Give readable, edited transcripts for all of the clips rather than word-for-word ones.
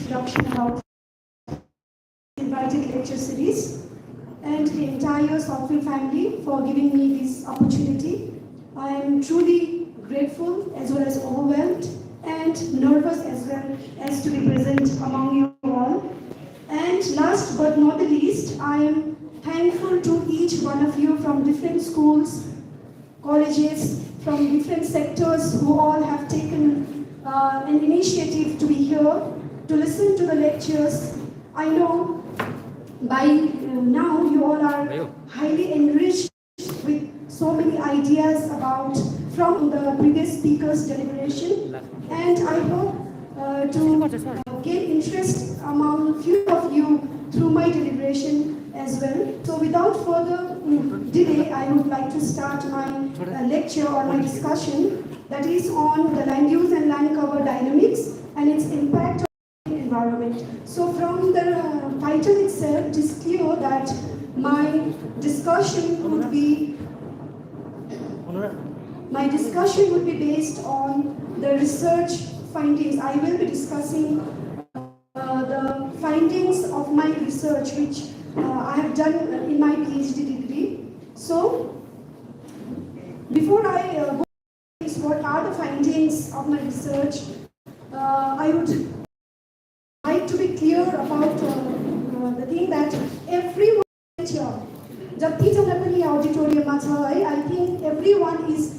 introduction about invited lecture series and the entire Southfield family for giving me this opportunity. I am truly grateful as well as overwhelmed and nervous as well as to be present among you all. And last but not the least, I am thankful to each one of you from different schools, colleges, from different sectors who all have taken an initiative to be here, to listen to the lectures. I know by now you all are highly enriched with so many ideas about from the previous speaker's deliberation, and I hope to gain interest among few of you through my deliberation as well. So without further delay, I would like to start my lecture or my discussion that is on the land use and land cover dynamics and its impact on the environment. So from the title itself, it is clear that my discussion would be based on the research findings. I will be discussing the findings of my research, which I have done in my PhD degree. So, before I go into what are the findings of my research, I would like to be clear about the thing that everyone here, I think everyone is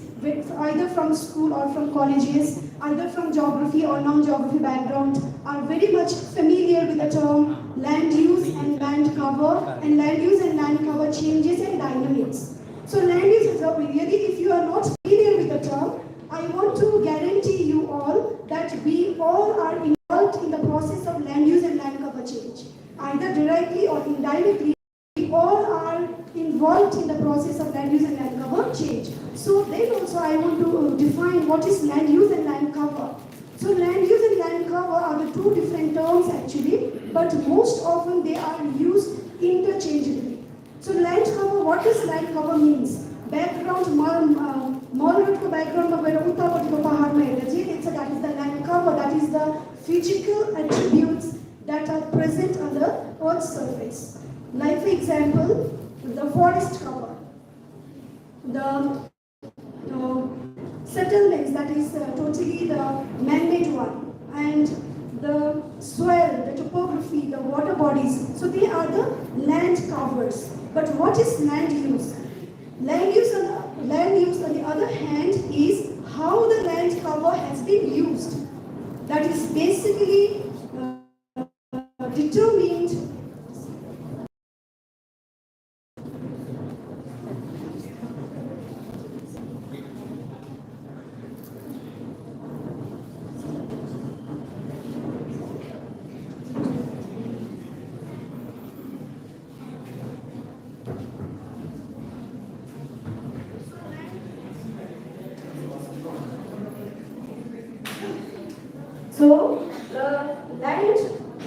either from school or from colleges, either from geography or non-geography background, are very much familiar with the term land use and land cover, and land use and land cover changes and dynamics. So land use is really, if you are not familiar with the term, I want to guarantee you all that we all are involved in the process of land use and land cover change. Either directly or indirectly, we all are involved in the process of land use and land cover change. So then also I want to define what is land use and land cover. So land use and land cover are the two different terms actually, but most often they are used interchangeably. So land cover, what does land cover means? Background, moderate background of that is the land cover, that is the physical attributes that are present on the Earth's surface. Like for example, the forest cover, the settlements, that is totally the man-made one, and the soil, the topography, the water bodies, so they are the land covers. But what is land use? Land use on the other hand is how the land cover has been used. That is basically determined So, the land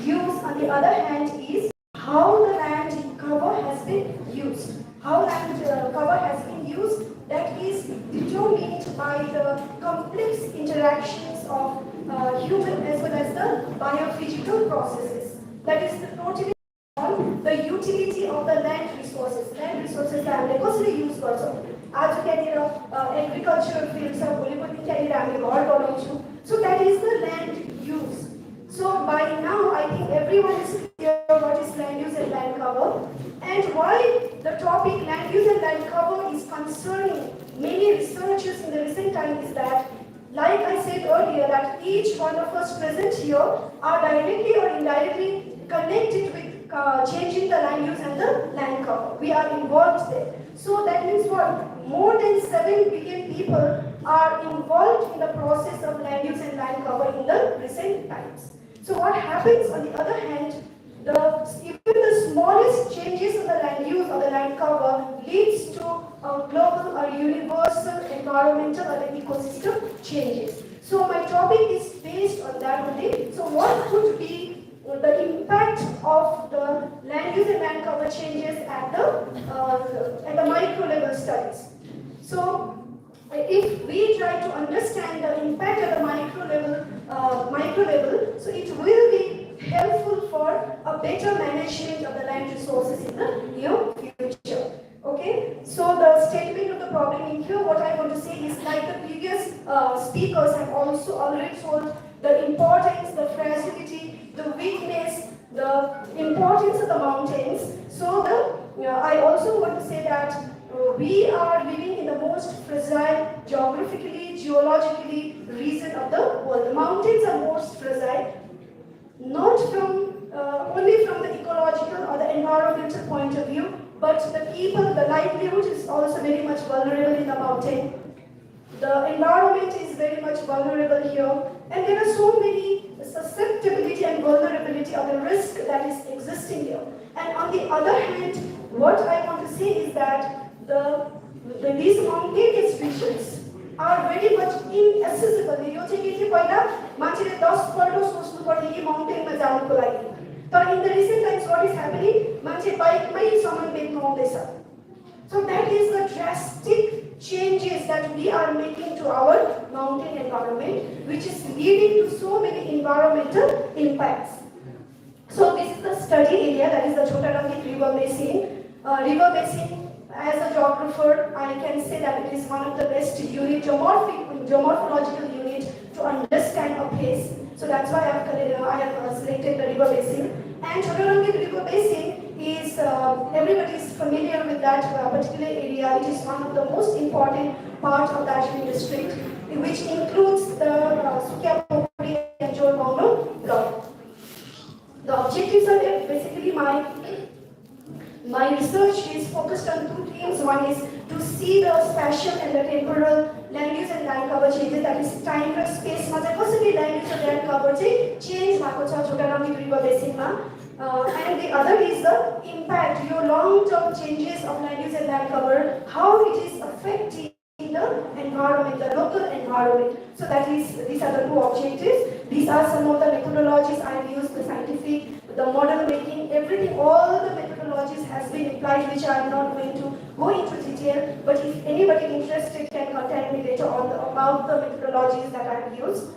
use on the other hand is how the land cover has been used. How land cover has been used, that is determined by the complex interactions of human as well as the biophysical processes. That is totally on the utility of the land resources. Land resources are कसरी use गर्छौं. आज त्यहाँनिर agricultural fields छ, भोलिको दिन त्यहाँनिर हामी घर बनाउँछौं. So that is the land use. So by now I think everyone is clear what is land use and land cover, and why the topic land use and land cover is concerning many researchers in the recent time is that, like I said earlier, that each one of us present here are directly or indirectly connected with changing the land use and the land cover. We are involved there. So that means what? More than 7 billion people are involved in the process of land use and land cover in the recent times. So what happens on the other hand, even the smallest changes in the land use or the land cover leads to a global or universal environmental or the ecosystem changes. So my topic is based on that only. So what could be the impact of the land use and land cover changes at the micro level studies? So if we try to understand the impact at the micro level, so it will be helpful for a better management of the land resources in the near future. Okay, so the statement of the problem in here, what I want to say is, like the previous speakers have also already told, the importance, the fragility, the weakness, the importance of the mountains. So I also want to say that we are living in the most fragile geographically, geologically region of the world. The mountains are most fragile, not from only from the ecological or the environmental point of view, but the people, the livelihood is also very much vulnerable in the mountain. The environment is very much vulnerable here, and there are so many susceptibility and vulnerability of the risk that is existing here. And on the other hand, what I want to say is that these mountainous regions are very much inaccessible. यो चाहिँ के थियो पहिला मान्छेले 10 पल्ट सोच्नु पर्थ्यो कि माउन्टेनमा जानको लागि, तर in the recent times what is happening, मान्छे बाइकमै सामान बेच्न आउँदैछ. So that is the drastic changes that we are making to our mountain environment, which is leading to so many environmental impacts. So this is the study area, that is the Chota Rangit river basin. River basin, as a geographer, I can say that it is one of the best geomorphological unit to understand a place. So that's why I have selected the river basin. And Chota Rangit river basin is, everybody is familiar with that particular area. It is one of the most important parts of Darjeeling district, which includes the Sukiapokuri and Jolbauno block. The objectives are basically my research is focused on two themes. One is to see the spatial and the temporal land use and land cover changes, that is time and space ma chai kasari land use and land cover chai change bhako cha Chota Rangit river basin ma. And the other is the impact, your long-term changes of land use and land cover, how it is affecting the environment, the local environment. So these are the two objectives. These are some of the methodologies I have used, the scientific, the model making, everything, all the methodologies has been applied, which I am not going to go into detail, but if anybody interested can contact me later on about the methodologies that I have used.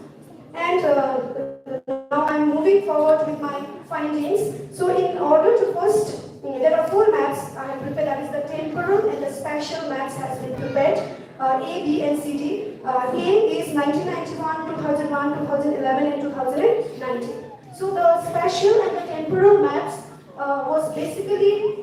And now I am moving forward with my findings. So in order to first, there are 4 maps I have prepared, that is the temporal and the spatial maps has been prepared, A, B and C, D. A is 1991, 2001, 2011 and 2019. So the spatial and the temporal maps was basically,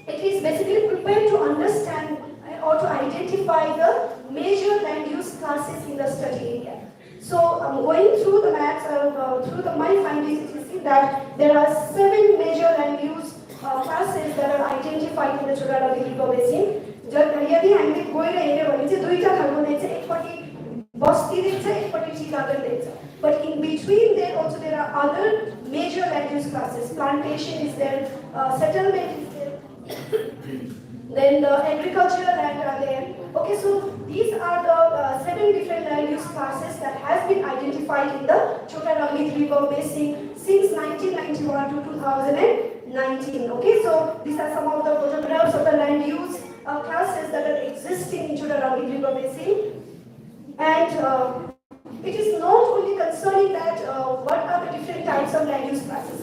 it is basically prepared to understand or to identify the major land use classes in the study area. So going through the maps, my findings, you see that there are 7 major land use classes that are identified in the Chota Rangit river basin. यदि हामीले गएर हेर्यो भने चाहिँ दुईटा खालको देख्छ, एकपट्टि बस्ती देख्छ, एकपट्टि टी गार्डन देख्छ. But in between there also there are other major land use classes. Plantation is there, settlement is there, then the agricultural land are there. Okay, so these are the 7 different land use classes that has been identified in the Chota Rangit river basin since 1991 to 2019. Okay, so these are some of the photographs of the land use classes that are existing in Chota Rangit river basin. And it is not only concerning that what are the different types of land use classes.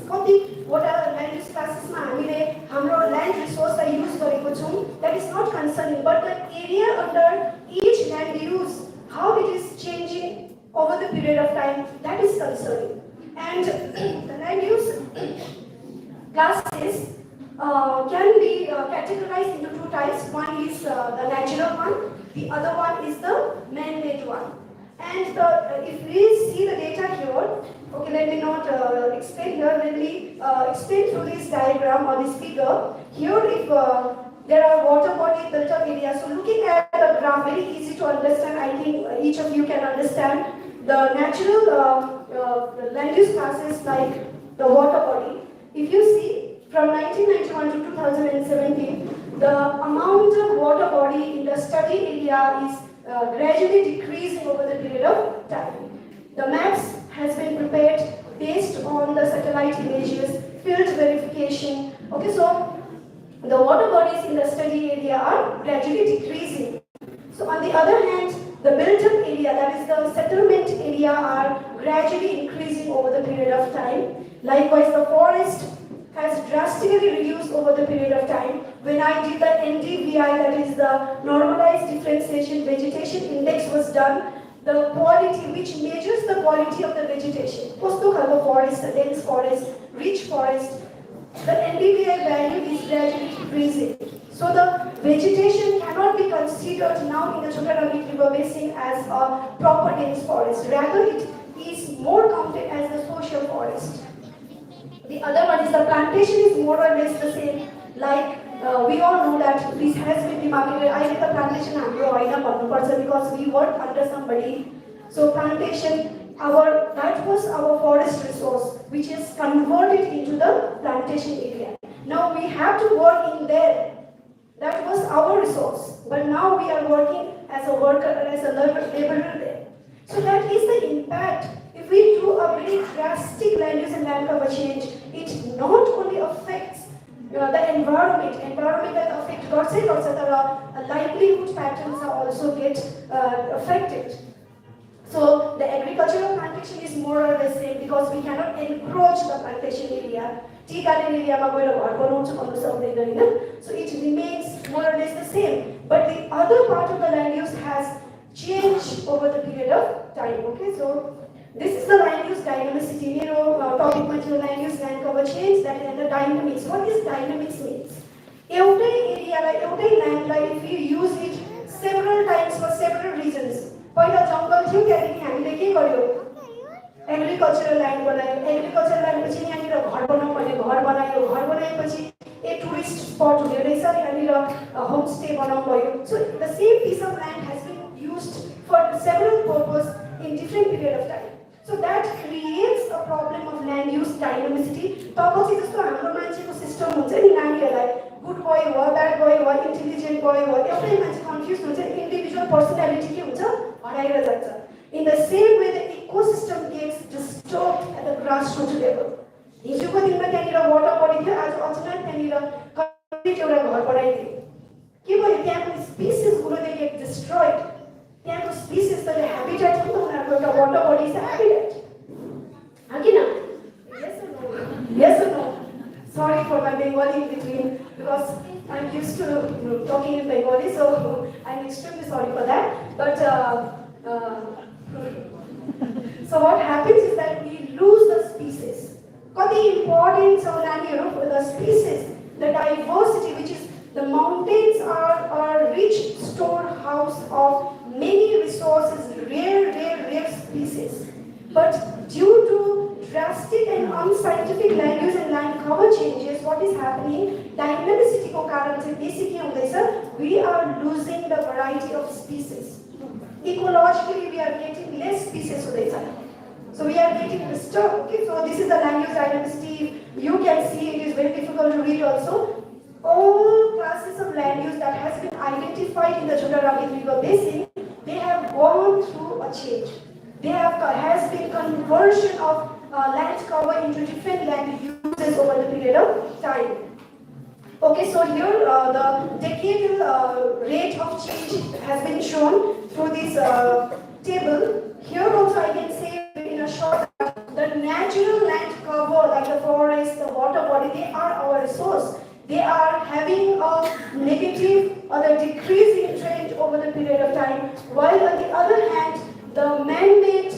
What are land use classes ma हामीले हाम्रो land resource लाई use गरेको छौं, that is not concerning, but the area under each land use, how it is changing over the period of time, that is concerning. And the land use classes can be categorized into 2 types. One is the natural one, the other one is the man-made one. And if we see the data here, okay, let me not explain here, let me explain through this diagram or this figure. Here, if there are water body built up areas, so looking at the graph, very easy to understand, I think each of you can understand the natural land use classes like the water body. If you see, from 1991 to 2017, the amount of water body in the study area is gradually decreasing over the period of time. The maps has been prepared based on the satellite images, field verification. Okay, so the water bodies in the study area are gradually decreasing. So on the other hand, the built-up area area, that is the settlement area, are gradually increasing over the period of time. Likewise, the forest has drastically reduced over the period of time. When I did the NDVI, that is the Normalized Differentiation Vegetation Index, was done, the quality, which measures the quality of the vegetation. Kosto khalko forest, dense forest, rich forest, the NDVI value is gradually decreasing. So the vegetation cannot be considered now in the Chotaragit River Basin as a proper dense forest. Rather, it is more counted as a social forest. The other one is the plantation is more or less the same. Like we all know that this has been demarcated. I did the plantation because we work under somebody. So plantation, that was our forest resource, which is converted into the plantation area. Now we have to work in there. That was our resource. But now we are working as a worker, as a laborer there. So that is the impact. If we do a very drastic land use and land cover change, it not only affects the environment that affect the livelihood patterns are also get affected. So the agricultural plantation is more or less same because we cannot encroach the plantation area. Tea garden area so it remains more or less the same. But the other part of the land use has changed over the period of time. Okay, so this is the land use dynamicity. Topic material land use land cover change, that is the dynamics. What is dynamics means? Every area, every land, if you use it several times for several reasons. पहिला जंगल थियो त्यहाँदेखि हामीले के गर्यो agricultural land बनायो agricultural land पछि यहाँनिर घर बनाउँ भने घर बनायो घर बनाएपछि एक टुरिस्ट स्पट हुने रहेछ यहाँनिर होमस्टे बनाउँ भयो so the same piece of land has been used for several purpose in different period of time so that creates a problem of land use dynamicity तब चाहिँ जस्तो हाम्रो मान्छेको सिस्टम हुन्छ नि नानीहरूलाई गुड बोय हो ब्याड बोय हो इन्टेलिजेन्ट बोय हो एउटै मान्छे कन्फ्युज हुन्छ इन्डिभिजुअल पर्सनालिटी के हुन्छ हराएर जान्छ in the same way the ecosystem gets disturbed at the grassroot level हिजोको दिनमा त्यहाँनिर वाटर बडी थियो आज अचानक त्यहाँनिर कम्प्लिट एउटा घर बनाइदियो के भयो त्यहाँको स्पिसिसहरू दे गेट डिस्ट्रोयड त्यहाँको स्पिसिस त ह्याबिटेट हो त उनीहरूको एउटा वाटर बडी इज ह्याबिटेट हो कि न yes or no sorry for my Bengali in between because I'm used to talking in Bengali, so I'm extremely sorry for that. But so what happens is that we lose the species. Got the importance of land, for the species, the diversity, which is the mountains are a rich storehouse of many resources, rare species. But due to drastic and unscientific land use and land cover changes, what is happening? Dynamicity ko karan se basically hundaisa, we are losing the variety of species. Ecologically, we are getting less species hundaisa. So we are getting disturbed. Okay, so this is the land use dynamicity. You can see it is very difficult to read also. All classes of land use that has been identified in the Chotaragit River Basin, they have gone through a change. Has been conversion of land cover into different land uses over the period of time. Okay, so here the decadal rate of change has been shown through this table. Here also I can say in a short the natural land cover like the forest, the water body, they are our resource. They are having a negative or the decreasing trend over the period of time, while on the other hand, the man-made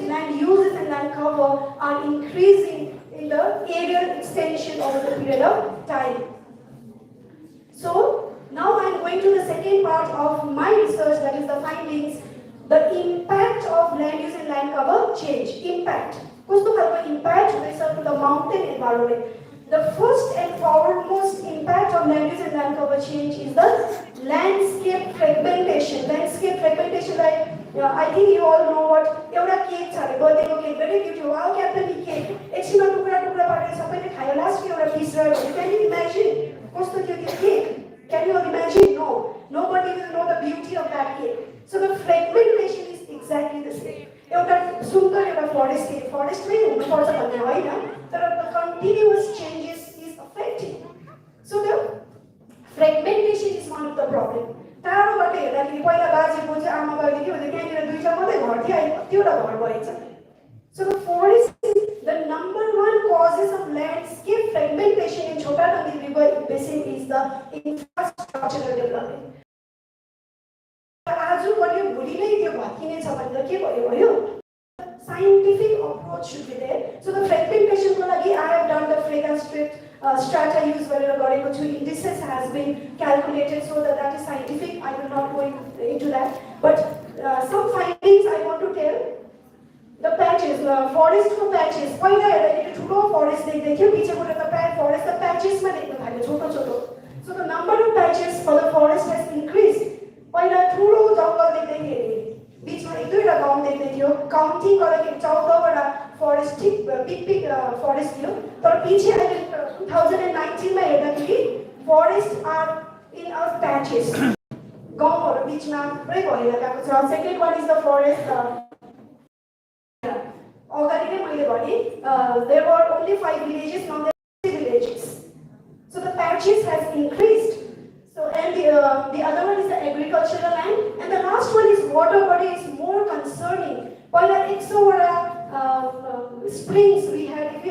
land uses and land cover are increasing in the areal extension over the period of time. So now I am going to the second part of my research, that is the findings, the impact of land use and land cover change. Impact. Kusto kalko impact to the mountain environment. The first and foremost impact of land use and land cover change is the landscape fragmentation. Landscape fragmentation, like I think you all know what एउटा cake छ अरे बर्थडेको cake very beautiful wow captain cake एकछिनमा टुक्रा टुक्रा पारेर सबैले खायो लास्टको एउटा पिस रह्यो भने क्यान यु इमेजिन कस्तो थियो त्यो cake can you imagine no nobody will know the beauty of that cake. So the fragmentation is exactly the same. एउटा सुन्दर एउटा फरेस्टमै हुनुपर्छ भन्ने होइन तर the continuous changes is affecting. So the fragmentation is one of the problem. टाढोबाट हेर्दाखेरि पहिला बाजे बोजू आमा बाबुले के भन्थे त्यहाँनिर So the forest is the number one causes of landscape fragmentation in Chota Nadi River basin is the infrastructural development. आज बन्यो भोलि नै त्यो भत्किने छ भन्दा के भयो scientific approach should be there. So the fragmentation ko lagi I have done the strata use गरेर गरेको छु. Indices has been calculated so that is scientific. I will not go into that. But some findings I want to tell. The patches, forest को patches. पहिला हेर्दा यो ठुलो forest देख्दै थियो, पछिबाट त forest the patches मा देख्न थाल्यो छोटो छोटो. So the number of patches for the forest has increased. पहिला ठुलो जंगल देख्दै थियो, बीचमा एक दुईवटा गाउँ देख्दै थियो, काउन्टिङ गर्दाखेरि 14 वटा forest big forest थियो. तर पछि अहिले 2019 मा हेर्दाखेरि forest are in our patches. गाउँहरु बीचमा पुरै भएर गएको छ. Second one is the forest there were only 5 villages, now there are 6 villages. So the patches has increased. So and the other one is the agricultural land, and the last one is water body is more concerning. While at springs we had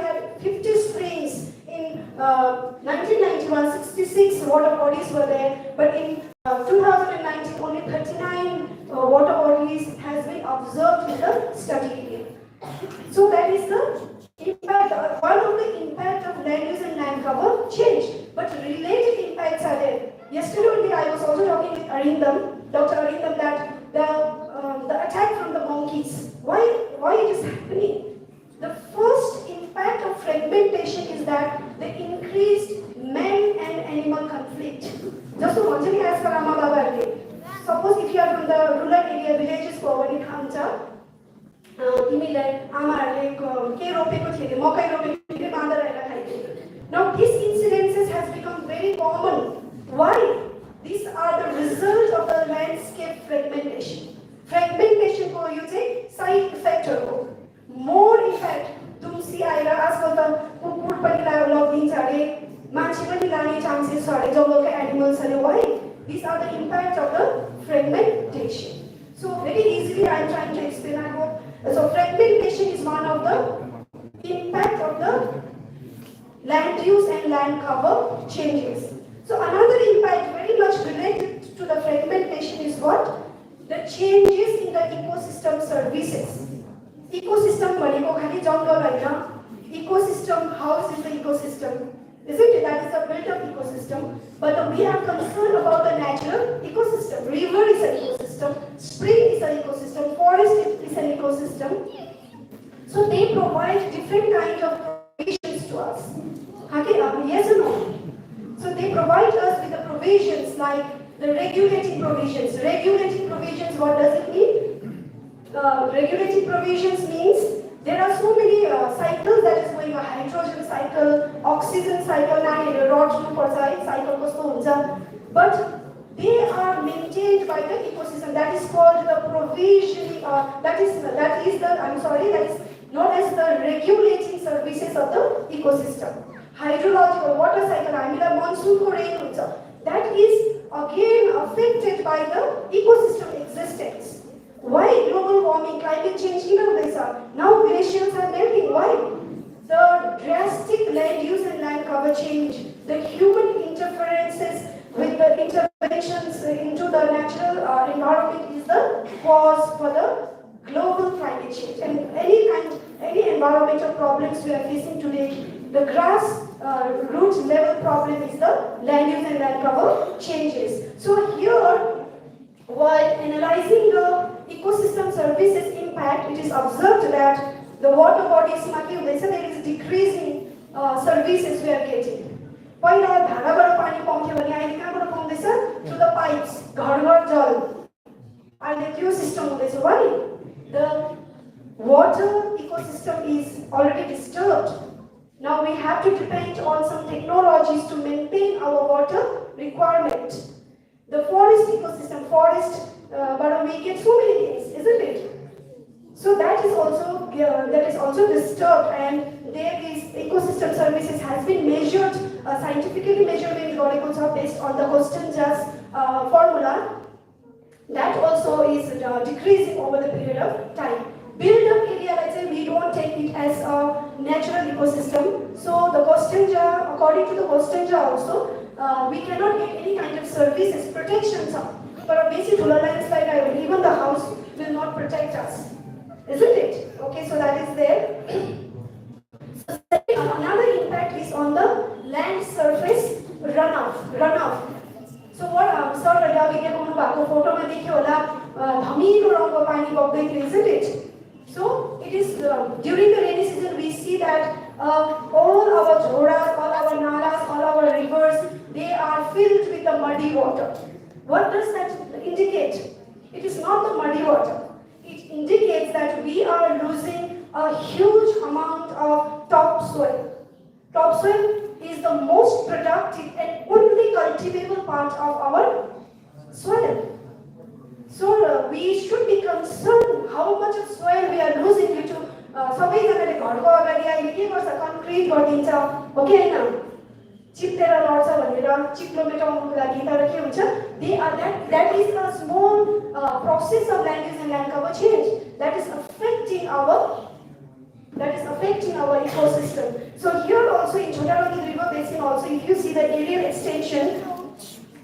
50 springs in 1991, 66 water bodies were there, but in 2019 only 39 water bodies has been observed in the study area. So that is the impact, one of the impact of land use and land cover change. But related impacts are there. Yesterday only I was also talking with Dr. Arindam, that the attack from the monkeys. Why it is happening? The first impact of fragmentation is that the increased man and animal conflict. Just to mention as per Amma Baba, suppose if you are from the rural area, villages go when it comes up. तिमीलाई आमाहरुले के रोपेको थिए मकै रोपेको थिए बाँदर आएर खाइदियो. Now these incidences has become very common. Why? These are the result of the landscape fragmentation. Fragmentation को यो चाहिँ side effect हो. More effect तुमसी आएर आजकल त कुकुर पनि लगिन्छ अरे, मान्छे पनि लाने चान्सेस छ अरे जंगलका एनिमल्स अरे. Why? These are the impact of the fragmentation. So very easily I am trying to explain. I hope. So fragmentation is one of the impact of the land use and land cover changes. So another impact very much related to the fragmentation is what? The changes in the ecosystem services. Ecosystem भनेको खाली जंगल हैन. Ecosystem, house is the ecosystem. Isn't it? That is a built-up ecosystem. But we are concerned about the natural ecosystem. River is an ecosystem. Spring is an ecosystem. Forest is an ecosystem. So they provide different kinds of provisions to us. Yes or no? So they provide us with the provisions like the regulating provisions. Regulating provisions, what does it mean? Regulating provisions means there are so many cycles that is going, a hydrogen cycle, oxygen cycle, but they are maintained by the ecosystem. That is called the provisioning. That is known as the regulating services of the ecosystem. Hydrological water cycle, monsoon rain, that is again affected by the ecosystem existence. Why global warming, climate change? Now glaciers are melting. Why? The drastic land use and land cover change, the human interferences with the interventions into the natural environment is the cause for the global climate change. And any environmental problems we are facing today, the grass root level problem is the land use and land cover changes. So here, while analyzing the ecosystem services impact, it is observed that the water bodies, there is decreasing services we are getting. पहिला धाराबाट पानी पाउँथ्यो भने अहिले कहाँबाट पाउँदैछ? Through the pipes, घर जल. अहिले त्यो सिस्टम हुँदैछ. Why? The water ecosystem is already disturbed. Now we have to depend on some technologies to maintain our water requirement. The forest ecosystem, but we get so many things, isn't it? So that is also disturbed, and there is ecosystem services has been measured, scientifically measured based on the Kostenja's formula. That also is decreasing over the period of time. Build-up area it as a natural ecosystem. So the coastal jar, according to the coastal jar also, we cannot get any kind of services, protections. For a basic rural landslide, even the house will not protect us, isn't it? Okay, so that is there. So another impact is on the land surface runoff. So what sir Ravi ke kono bhako photo ma dekhyo hola dhamilo rangko pani baugदै थियो, isn't it? So it is during the rainy season we see that all our jhoras, all our nalas, all our rivers, they are filled with the muddy water. What does that indicate? It is not the muddy water. It indicates that we are losing a huge amount of topsoil. Topsoil is the most productive and only cultivable part of our soil. So we should be concerned how much of soil we are losing due to सबैजनाले घरको अगाडि अहिले के गर्छ, concrete गरिदिन्छ हो कि हैन, चिप्लेर लड्छ भनेर चिप्लो मेटाउनको लागि, तर के हुन्छ, that is a small process of land use and land cover change that is affecting our ecosystem. So here also in Chotarani river basin also, if you see the areal extension,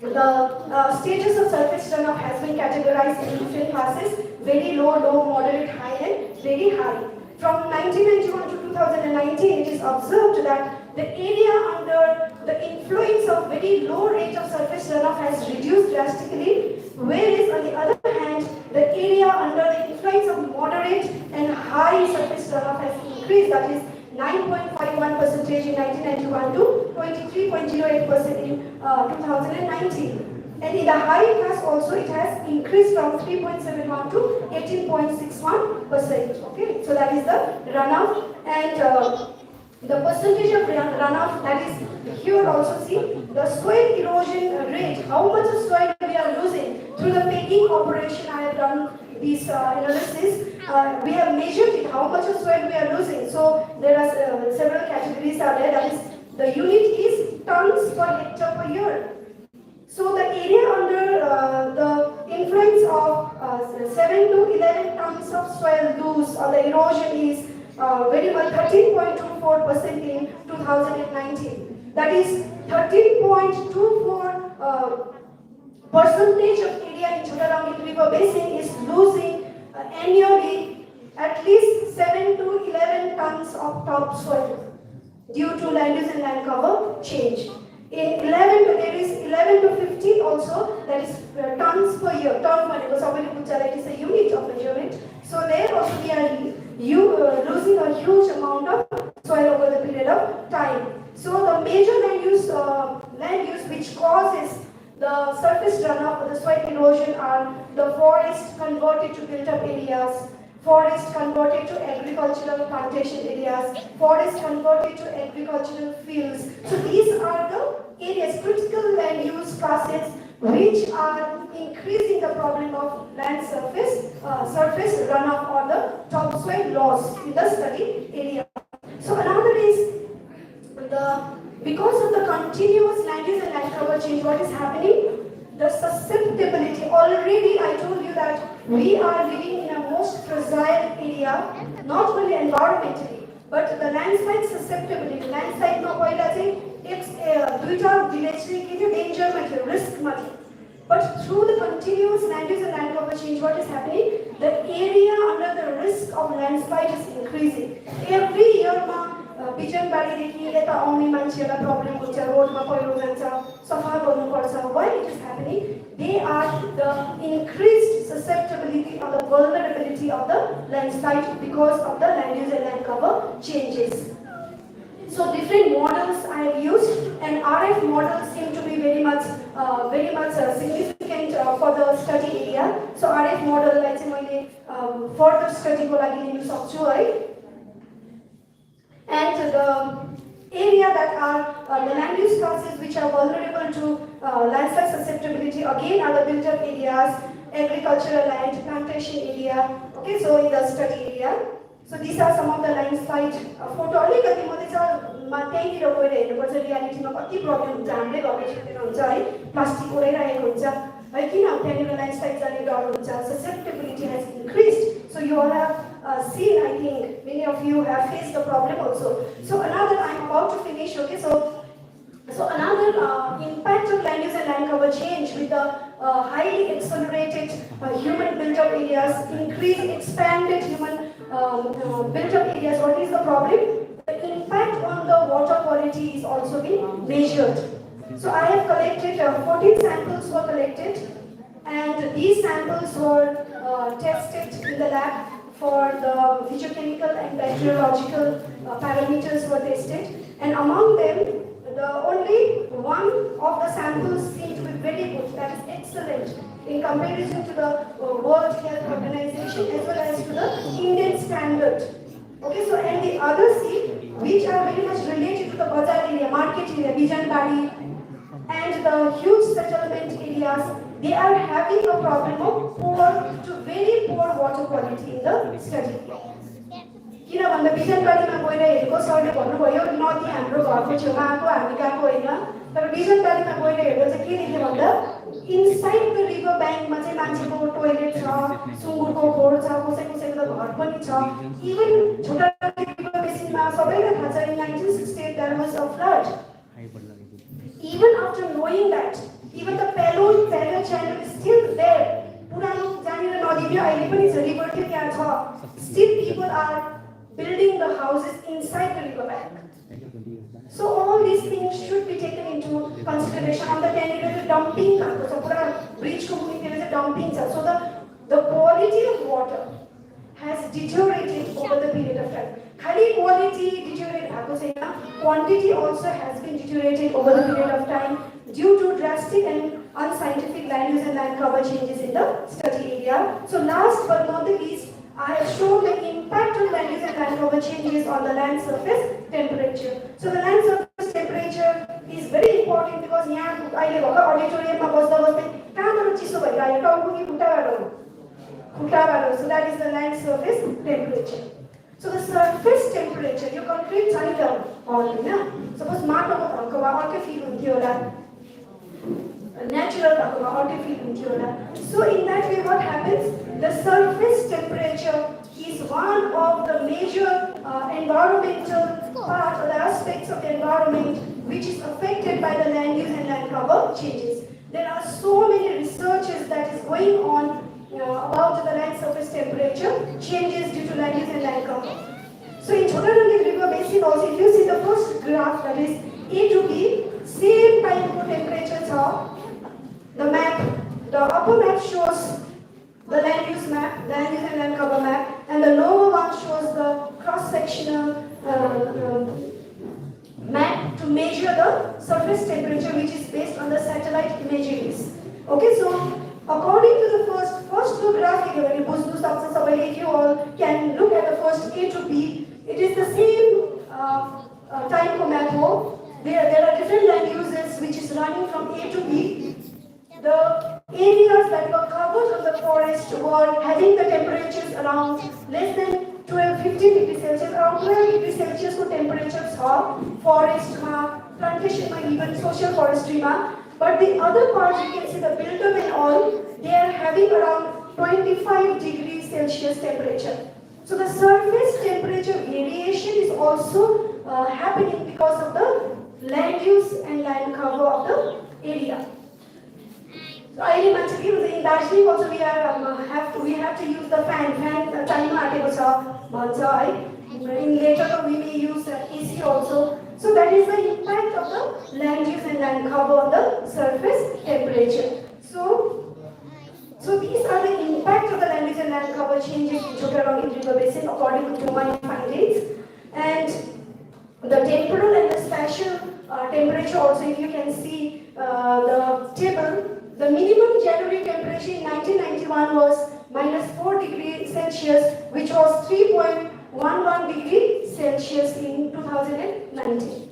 the stages of surface runoff has been categorized in different classes: very low, low, moderate, high, and very high. From 1991 to 2019, it is observed that the area under the influence of very low rate of surface runoff has reduced drastically, whereas on the other hand, the area under the influence of moderate and high surface runoff has increased, that is 9.51% in 1991 to 23.08% in 2019. And in the high class also, it has increased from 3.71 to 18.61%. Okay, so that is the runoff, and the percentage of runoff, that is here also see the soil erosion rate, how much of soil we are losing through the pegging operation. I have done this analysis. We have measured it, how much of soil we are losing. So there are several categories are there. That is, the unit is tons per hectare per year. So the area under the influence of 7 to 11 tons of soil loss or the erosion is very much 13.24% in 2019. That is 13.24 percentage of area in Chotarani river basin is losing annually at least 7 to 11 tons of topsoil due to land use and land cover change. In 11 there is 11 to 15 also, that is tons per year. Ton भनेको सबैले बुझ्छ, it is a unit of measurement. So there also we are losing a huge amount of soil over the period of time. So the major land use which causes the surface runoff or the soil erosion are the forest converted to built-up areas, forest converted to agricultural plantation areas, forest converted to agricultural fields. So these are the areas, critical land use classes, which are increasing the problem of land surface runoff or the topsoil loss in the study area. So another is because of the continuous land use and land cover change, what is happening? The susceptibility. Already I told you that we are living in a most fragile area, not only environmentally, but the landslide susceptibility. Landslide no पहिला चाहिँ दुईटा village चाहिँ के थियो, danger मा थियो, risk मा थियो. But through the continuous land use and land cover change, what is happening? The area under the risk of landslide is increasing. Every year मा बिजनबारीदेखि यता आउने मान्छेहरूलाई प्रब्लम हुन्छ, रोडमा पहिरो जान्छ, सफा गर्नुपर्छ. Why it is happening? They are the increased susceptibility or the vulnerability of the landslide because of the land use and land cover changes. So different models I have used, and RF models seem to be very much significant for the study area. So RF model लाई चाहिँ मैले further study को लागि लिन सक्छु है. And the area that are the land use classes which are vulnerable to landslide susceptibility again are the built-up areas, agricultural land, plantation area. Okay, so in the study area. So these are some of the landslide photo. अलिकति म चाहिँ त्यहीँतिर गएर हेर्नुपर्छ, रियालिटीमा कति problem हुन्छ, हामीले घरमै छुटेर हुन्छ है, प्लास्टिक ओराइरहेको हुन्छ है, किन त्यहाँनिर ल्यान्डस्लाइड जाने डर हुन्छ. Susceptibility has increased. So you all have seen, I think many of you have faced the problem also. So another, I'm about to finish, okay, so another impact of land use and land cover change with the highly accelerated human built-up areas, increased expanded human built-up areas. What is the problem? The impact on the water quality is also being measured. So I have collected 14 samples were collected, and these samples were tested in the lab for the physiochemical and bacteriological parameters were tested, and among them, the only one of the samples seemed to be very good, that is excellent in comparison to the World Health Organization as well as to the Indian standard. Okay, so and the other seed, which are very much related to the bazaar area, market area, Bijan Badi, and the huge settlement areas, they are having a problem of poor to very poor water quality in the study. किन भन्दा बिजनबारीमा गएर हेरेको सरले भन्नुभयो नदी हाम्रो घरको छेउमा आएको हामी गएको होइन तर बिजनबारीमा गएर हेर्दा चाहिँ के देख्यो भन्दा इनसाइड द रिभर ब्याङ्कमा चाहिँ मान्छेको टोयलेट छ सुँगुरको खोर छ कसै कसैको त घर पनि छ इभन छोटा रिभर बेसिनमा सबैलाई थाहा छ in 1968 there was a flood even after knowing that even the paleo channel is still there पुरानो जहाँनिर नदी थियो अहिले पनि छ रिभर थियो त्यहाँ छ still people are building the houses inside the river bank. So all these things should be taken into consideration. On the candidate dumping, so pura bridge ko muni there is a dumping. So the quality of water has deteriorated over the period of time. Khali quality deteriorated bhako chaina, quantity also has been deteriorated over the period of time due to drastic and unscientific land use and land cover changes in the study area. So last but not the least, I have shown the impact of land use and land cover changes on the land surface temperature. So the land surface temperature is very important because यहाँ अहिले भर्खर auditoriumमा बस्दा बस्दै कहाँबाट चिसो भइरहेको टाउको कि खुट्टाबाट so that is the land surface temperature. So the surface temperature, your concrete छ नि त होइन suppose माटोको धर्कोमा अर्कै फिल हुन्थ्यो होला natural धर्कोमा अर्कै फिल हुन्थ्यो होला. So in that way what happens? The surface temperature is one of the major environmental part or the aspects of the environment which is affected by the land use and land cover changes. There are so many researches that is going on about the land surface temperature changes due to land use and land cover. So in Chota Rangi River Basin also, if you see the first graph that is A to B, same type of temperatures are the map. The upper map shows the land use map, land use and land cover map, and the lower one shows the cross-sectional map to measure the surface temperature, which is based on the satellite imageries. Okay, so according to the first two graph, if you all can look at the first A to B, it is the same type of map. There are different land uses which is running from A to B. The areas that were covered on the forest were having the temperatures around less than 15 degrees Celsius, around 12 degrees Celsius for temperatures are forest, plantation, even social forestry. But the other part, you can see the build-up and all, they are having around 25 degrees Celsius temperature. So the surface temperature variation is also happening because of the land use and land cover of the area. So in Darjeeling also we have to use the fan time in later we may use AC also. So that is the impact of the land use and land cover on the surface temperature. So these are the impact of the land use and land cover changes in Chota Rangi River Basin according to my findings. And the temporal and the spatial temperature also, if you can see the table, the minimum January temperature in 1991 was -4 degrees Celsius, which was 3.11 degrees Celsius in 2019.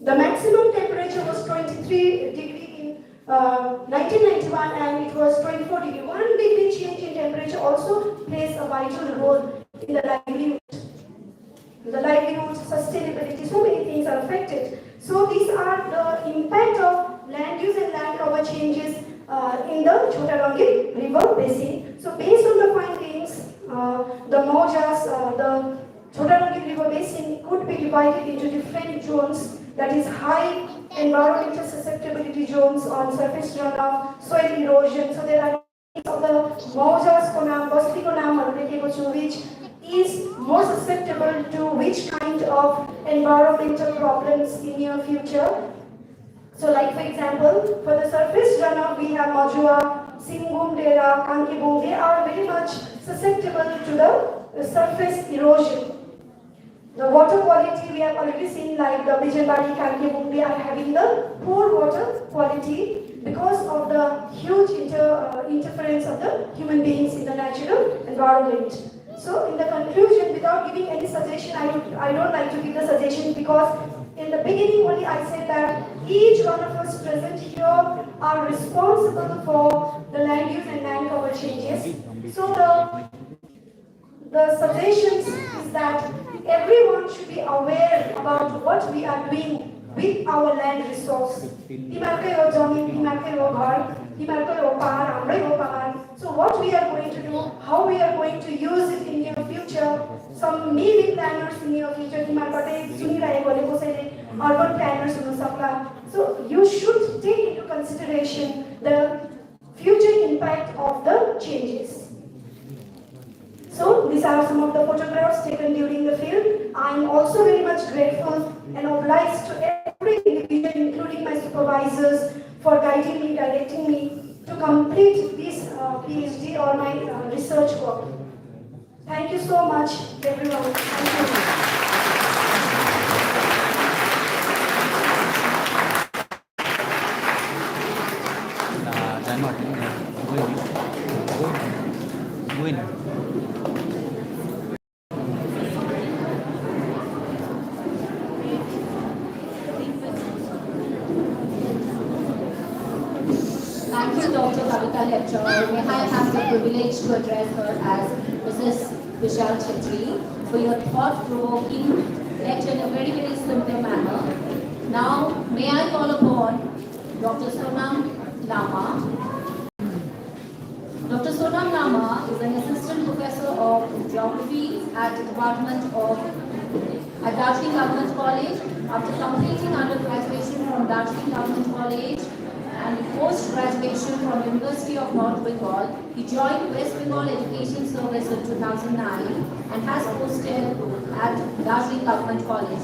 The maximum temperature was 23 degrees in 1991 and it was 24 degrees. 1 degree change in temperature also plays a vital role in the livelihood. The livelihood, sustainability, so many things are affected. So these are the impact of land use and land cover changes in the Chota Rangi River Basin. So based on the findings, the Mojas, the Chotanagi River Basin could be divided into different zones, that is high environmental susceptibility zones on surface runoff, soil erosion. So there are of the Mojas Konam, Basti Konam, which is more susceptible to which kind of environmental problems in near future. So like for example, for the surface runoff we have Majua, Singum, Dera, Kankibung, they are very much susceptible to the surface erosion. The water quality we have already seen, like the Bijanbari, Kankibung, they are having the poor water quality because of the huge interference of the human beings in the natural environment. So in the conclusion, without giving any suggestion, I don't like to give the suggestion, because in the beginning only I said that each one of us present here are responsible for the land use and land cover changes. So the suggestions is that everyone should be aware about what we are doing with our land resource. So what we are going to do, how we are going to use it in near future. Some maybe planners in near future, urban planners. So you should take into consideration the future impact of the changes. So these are some of the photographs taken during the field. I am also very much grateful and obliged to every individual, including my supervisors, for guiding me, directing me to complete this PhD or my research work. Thank you so much, everyone. Thank you. Thank you, Dr. Kavita Lecturer. May I have the privilege to address her as Mrs. Vishal Chetri for your thought-provoking lecture in a very, very simple manner. Now, may I call upon Dr. Sonam Lama. Dr. Sonam Lama is an assistant professor of geography at the Department of at Darjeeling Government College. After completing undergraduation from Darjeeling Government College and post-graduation from University of North Bengal, he joined West Bengal Education Service in 2009 and has posted at Darjeeling Government College.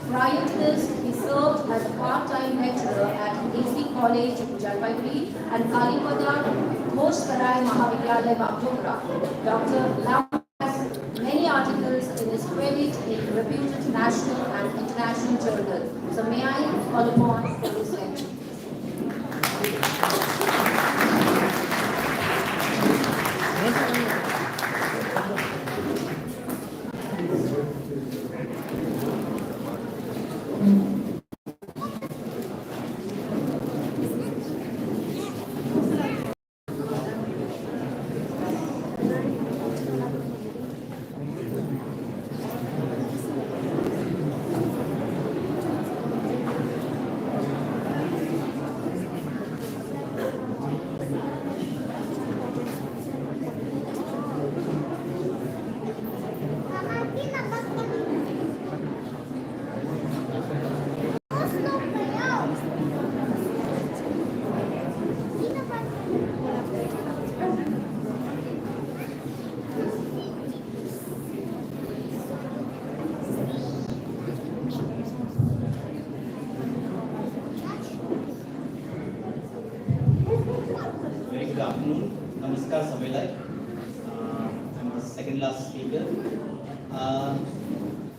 Prior to this, he served as a part-time lecturer at AC College, Jalpaiguri and Kalipada Moshkarai Mahavidyalaya, Bagdogra. Dr. Lama has many articles in his credit in reputed national and international journals. So may I call upon for this lecture. Very good afternoon. Namaskar Samelai. I'm the second last speaker.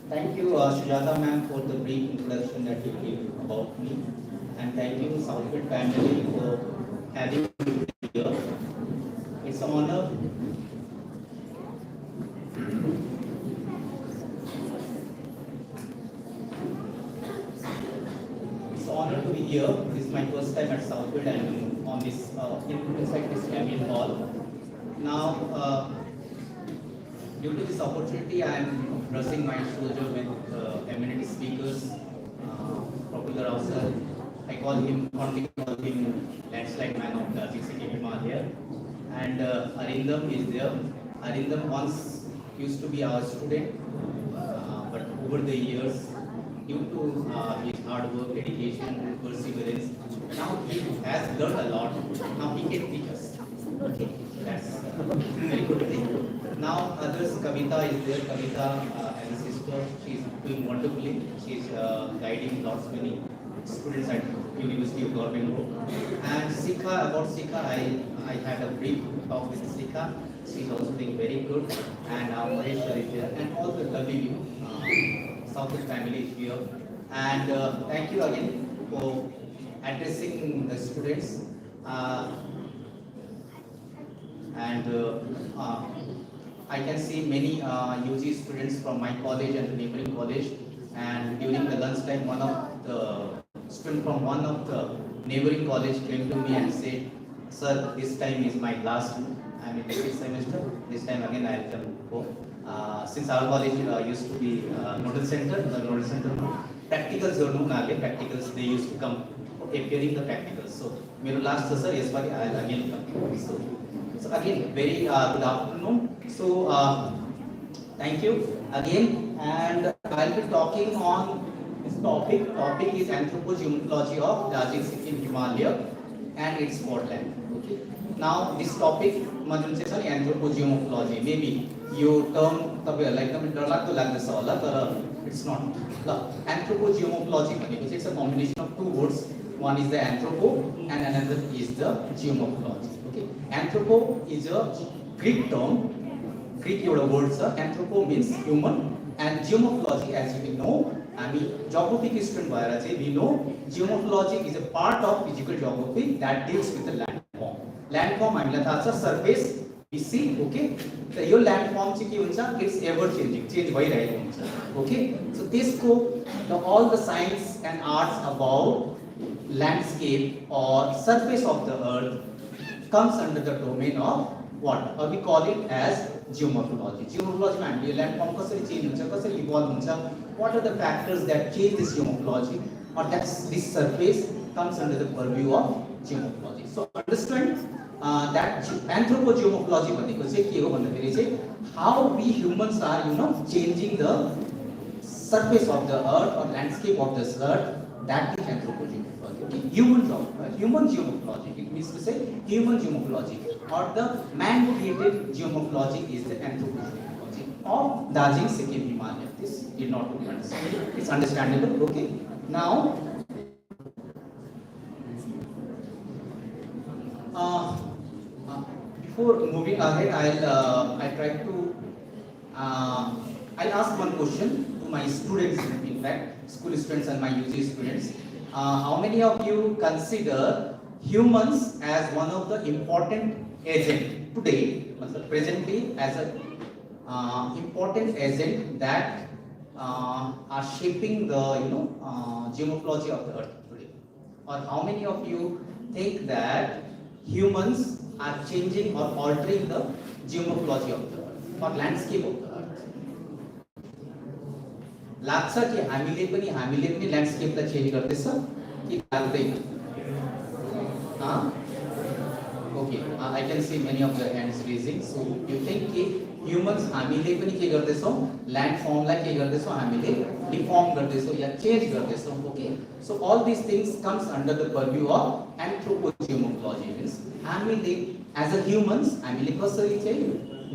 Thank you, Sujata ma'am, for the brief introduction that you gave about me. And thank you, Southfield family, for having me here. It's an honor. It's an honor to be here. This is my first time at Southfield and on this inside this Camille Hall. Now, due to this opportunity, I am brushing my shoulder with eminent speakers. Popular Rao, I call him, landslide man of the 60 Himalaya. And Arindam is there. Arindam once used to be our student, but over the years, due to his hard work, dedication, perseverance, now he has learned a lot. Now he can teach us. Okay, that's very good thing. Now others, Kavita is there. Kavita, as a sister, she's doing wonderfully. She's guiding lots many students at University of Government Road. And Sikha, about Sikha, I had a brief talk with Sikha. She's also doing very good. And Mahesh is here. And all the lovely Southfield family is here. And thank you again for addressing the students. I can see many UG students from my college and the neighboring college. And during the lunchtime, one of the student from one of the neighboring college came to me and said, "Sir, this time is my last. I'm in this semester. This time again I will go." Since our college used to be Nodal Center, practicals practicals they used to come appearing the practicals. So, my last sir, yes, I will again come. So again, very good afternoon. So, thank you again, and I'll be talking on this topic. Topic is anthropogeology of Darjeeling, Sikkim, Himalaya, and its borderland. Okay. Now, this topic, anthropogeology. Maybe you term like it's not. Anthropogeology, because it's a combination of two words. One is the anthropo, and another is the geomorphology. Okay. Anthropo is a Greek term. Greek word, sir. Anthropo means human, and geomorphology, as you know, geography student we know geomorphology is a part of physical geography that deals with the landform. Landform, surface we see. Okay, so your landform it's ever changing, change by right. Okay, so this scope, all the science and arts about landscape or surface of the earth comes under the domain of what? Or we call it as geomorphology. Geomorphology, landform change, evolve. What are the factors that change this geomorphology, or that's this surface comes under the purview of geomorphology. So understand that anthropogeomorphology how we humans are changing the surface of the earth or landscape of this earth. That is anthropogeomorphology. Okay? Human geomorphology. It means to say human geomorphology, or the man-created geomorphology is the anthropogeomorphology of Darjeeling, Sikkim, Himalaya. This did not understand. It's understandable. Okay. Now, before moving ahead, I'll try to I'll ask one question to my students. In fact, school students and my UG students. How many of you consider humans as one of the important agent today, presently, as a important agent that are shaping the geomorphology of the earth today? Or how many of you think that humans are changing or altering the geomorphology of the earth or landscape of the earth? लाग्छ कि हामीले पनि ल्यान्डस्केपलाई change गर्दैछ कि लाग्दैन? Okay, I can see many of the hands raising. So you think कि humans हामीले पनि के गर्दैछौं, ल्यान्डफर्मलाई के गर्दैछौं, हामीले डिफर्म गर्दैछौं या change गर्दैछौं. Okay, so all these things comes under the purview of anthropogeomorphology. Means हामीले as a humans हामीले कसरी चाहिँ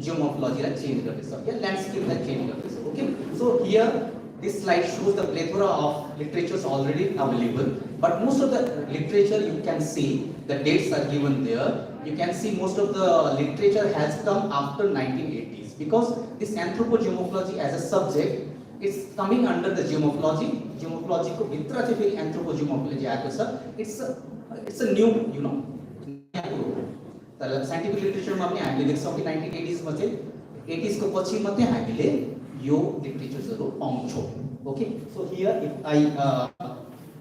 geomorphology लाई चेन्ज गर्दैछौं या ल्यान्डस्केपलाई change गर्दैछौं. Okay, so here this slide shows the plethora of literatures already available, but most of the literature you can see the dates are given there. You can see most of the literature has come after 1980s, because this anthropogeomorphology as a subject is coming under the geomorphology. Geomorphology को भित्र चाहिँ फेरि anthropogeomorphology आएको छ. It's a new तर scientific लिटरेचरमा पनि हामीले देख्छौं कि 1980s मा चाहिँ 80s को पछि मात्रै हामीले यो लिटरेचर्सहरु पाउँछौं. Okay, so here if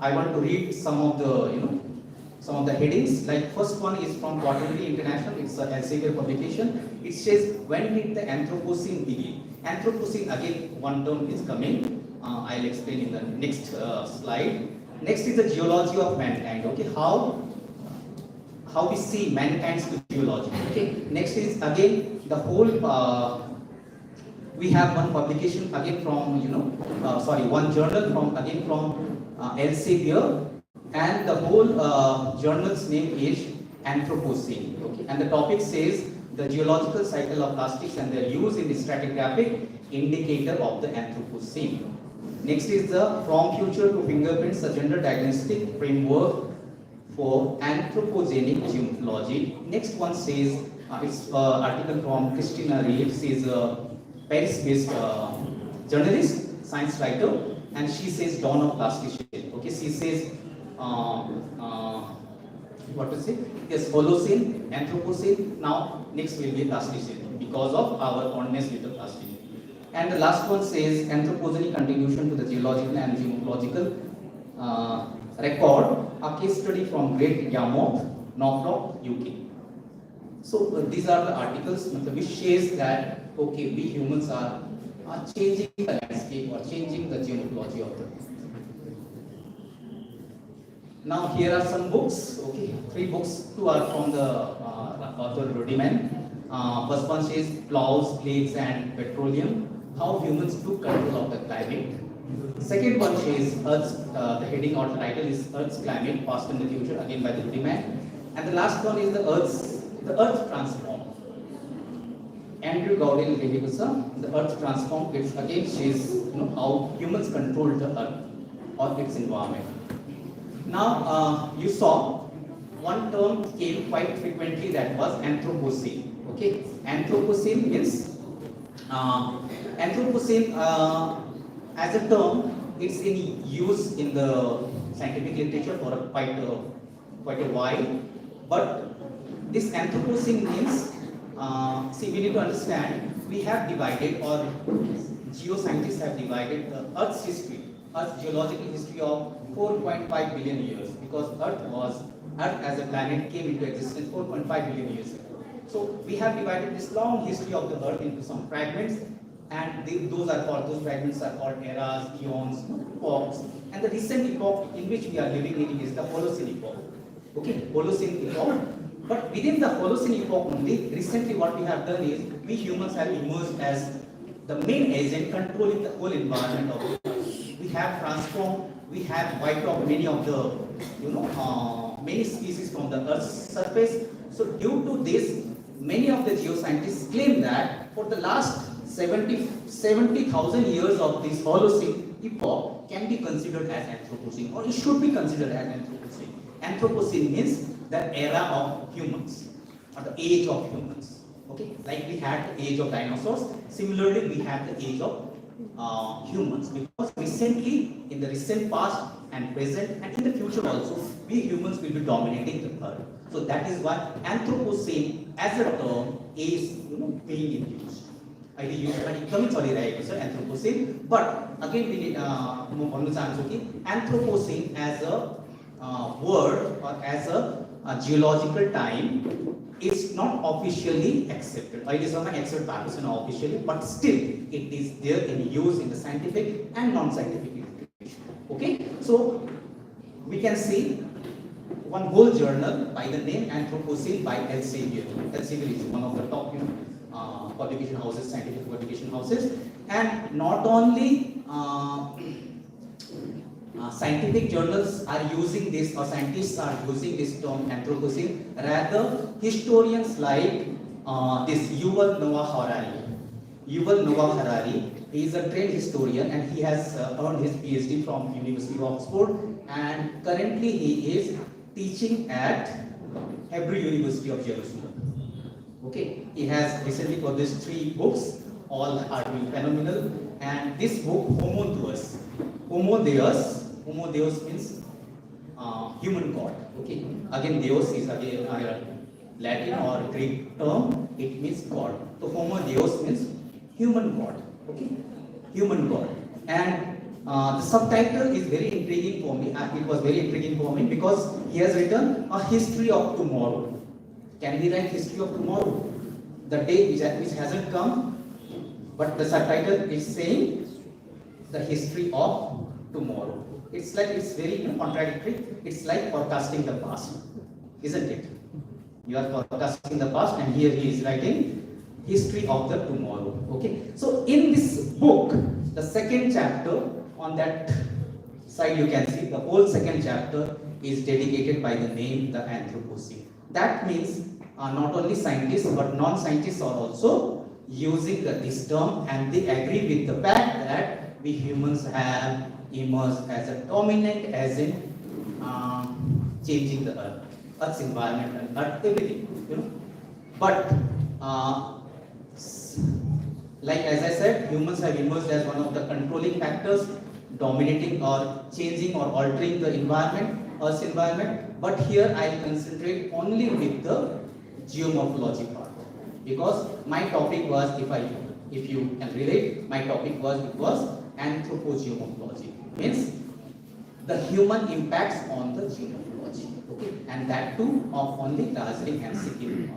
I want to read some of the some of the headings. Like first one is from Quarterly International. It's a Elsevier publication. It says, when did the Anthropocene begin? Anthropocene, again one term is coming. I'll explain in the next slide. Next is the geology of mankind. Okay, how we see mankind's geology. Okay, next is again the whole We have one publication again from, one journal from Elsevier, and the whole journal's name is Anthropocene. Okay, and the topic says the geological cycle of plastics and their use in the stratigraphic indicator of the Anthropocene. Next is the From Future to Fingerprints, a gender diagnostic framework for anthropogenic geology. Next one says, it's article from Christina Reed. She is a Paris-based journalist, science writer, and she says dawn of plasticity. Okay, she says, what to say? Yes, Holocene, Anthropocene. Now, next will be plasticity because of our fondness with the plasticity. And the last one says anthropogenic contribution to the geological and geological record, a case study from Great Yarmouth, Norfolk, UK. So these are the articles which says that okay, we humans are changing the landscape or changing the geology of the earth. Now here are some books. Okay, 3 books. 2 are from the author Rudiman. First one says Plows, Plagues, and Petroleum: How Humans Took Control of the Climate. Second one says Earth's. The heading or the title is Earth's Climate, Past and the Future, again by the Rudiman. And the last one is the Earth Transformed. Andrew Gowdell Levigusa, the Earth Transformed. It's again says how humans control the Earth or its environment. Now you saw one term came quite frequently, that was Anthropocene. Okay, Anthropocene means Anthropocene as a term, it's in use in the scientific literature for quite a while. But this Anthropocene means, see, we need to understand, we have divided, or geoscientists have divided the Earth's history, Earth's geological history of 4.5 billion years, because Earth as a planet came into existence 4.5 billion years ago. So we have divided this long history of the Earth into some fragments, and those fragments are called eras, eons, epochs. And the recent epoch in which we are living in is the Holocene epoch. Okay, Holocene epoch. But within the Holocene epoch only, recently what we have done is, we humans have emerged as the main agent controlling the whole environment of the Earth. We have transformed, we have wiped out many of the, many species from the Earth's surface. So due to this, many of the geoscientists claim that for the last 70,000 years of this Holocene epoch can be considered as Anthropocene, or it should be considered as Anthropocene. Anthropocene means the era of humans, or the age of humans. Okay, like we had the age of dinosaurs, similarly we have the age of humans, because recently, in the recent past and present and in the future also, we humans will be dominating the Earth. So that is why Anthropocene as a term is being introduced. Anthropocene, but again we need Anthropocene as a word or as a geological time is not officially accepted. It is not accepted officially, but still it is there in use in the scientific and non-scientific literature. Okay, so we can see one whole journal by the name Anthropocene by Elsevier. Elsevier is one of the top publication houses, scientific publication houses, and not only scientific journals are using this, or scientists are using this term Anthropocene, rather historians like this Yuval Noah Harari. He is a trained historian and he has earned his PhD from University of Oxford, and currently he is teaching at Hebrew University of Jerusalem. Okay, he has recently published 3 books, all are doing phenomenal. And this book, Homo Deus means human god. Okay, again Deus is again Latin or Greek term, it means god. So Homo Deus means human god. Okay, human god. And the subtitle is very intriguing for me. It was very intriguing for me because he has written a history of tomorrow. Can we write history of tomorrow? The day which hasn't come, but the subtitle is saying the history of tomorrow. It's very contradictory. It's like forecasting the past, isn't it? You are forecasting the past, and here he is writing history of the tomorrow. Okay. So in second chapter on that side you can see the whole second chapter is dedicated by the name the Anthropocene. That means not only scientists but non-scientists are also using this term, and they agree with the fact that we humans have emerged as a dominant as in changing the Earth's environment and Earth everything, you know. But like as I said, humans have emerged as one of the controlling factors, dominating or changing or altering the environment, Earth's environment. But here I concentrate only with the geomorphology part, because my topic was, if you can relate, my topic was anthropogeomorphology, means the human impacts on the geomorphology, okay, and that too of only Darjeeling and Sikkim.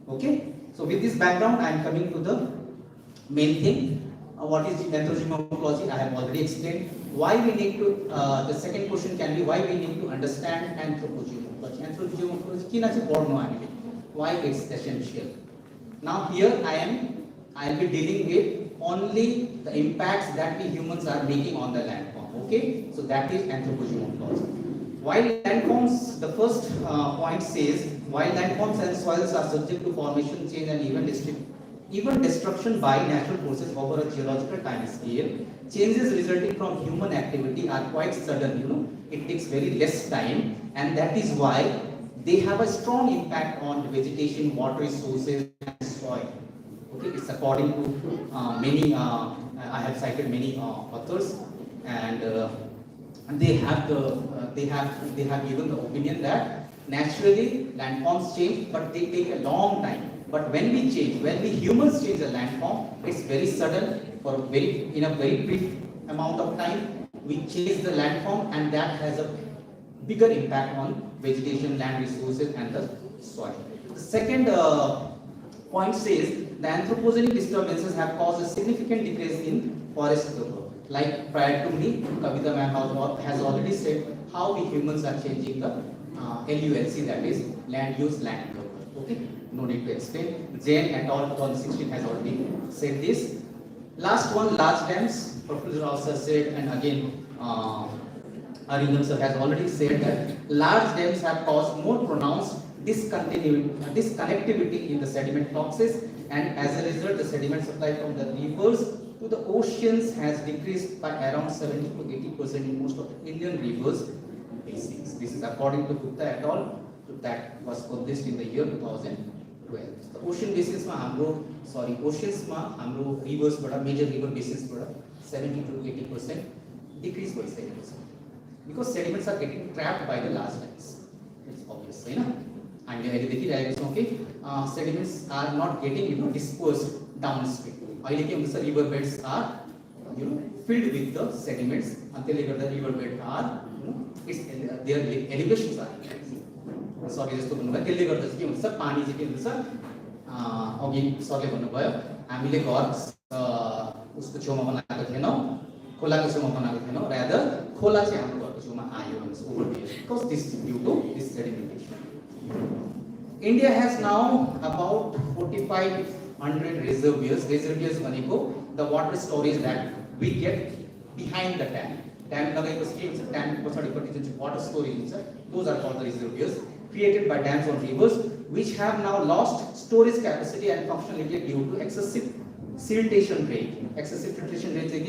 Okay, so with this background, I am coming to the main thing. What is anthropogeomorphology? I have already explained. Why we need to, the second question can be why we need to understand anthropogeomorphology. Anthropogeomorphology, why it's essential. Now here I will be dealing with only the impacts that we humans are making on the landform. Okay, so that is anthropogeomorphology. While landforms, the first point says, while landforms and soils are subject to formation, change, and even destruction by natural forces over a geological time scale, changes resulting from human activity are quite sudden. You know, it takes very less time, and that is why they have a strong impact on vegetation, water resources, and soil. Okay, it's according to many. I have cited many authors, and they have given the opinion that naturally landforms change, but they take a long time. But when we humans change a landform, it's very sudden, in a very brief amount of time. We change the landform, and that has a bigger impact on vegetation, land resources, and the soil. The second point says the anthropogenic disturbances have caused a significant decrease in forest cover. Like prior to me, Kavita ma'am has already said how we humans are changing the LULC, that is land use, land cover. Okay, no need to explain. Jain et al. 2016 has already said this. Last one, large dams. Professor also said, and again, Arindam sir has already said that large dams have caused more pronounced disconnectivity in the sediment fluxes, and as a result, the sediment supply from the rivers to the oceans has decreased by around 70 to 80% in most of the Indian rivers basins. This is according to Gupta et al. That was published in the year 2012. The ocean basins oceans rivers major river basins 70 to 80% decrease by 70%, because sediments are getting trapped by the large dams. It's obvious, right? And sediments are not getting dispersed downstream. The river beds are filled with the sediments until the river bed are their elevations are increasing. Sorry, just to त्यसले गर्दा चाहिँ के हुन्छ पानी चाहिँ के हुन्छ अघि सरले भन्नुभयो हामीले घर उसको छेउमा बनाएको थिएनौं, खोलाको छेउमा बनाएको थिएनौं, rather खोला चाहिँ हाम्रो घरको छेउमा आयो भनेपछि overflow, because this is due to this sedimentation. India has now about 4500 reservoirs. Reservoirs भनेको the water storage that we get behind the dam. Dam लगाएपछि के हुन्छ, dam पछाडिपट्टि जुन चाहिँ water storage हुन्छ, those are called the reservoirs created by dams on rivers, which have now lost storage capacity and functionality due to excessive siltation rate. Excessive siltation rate there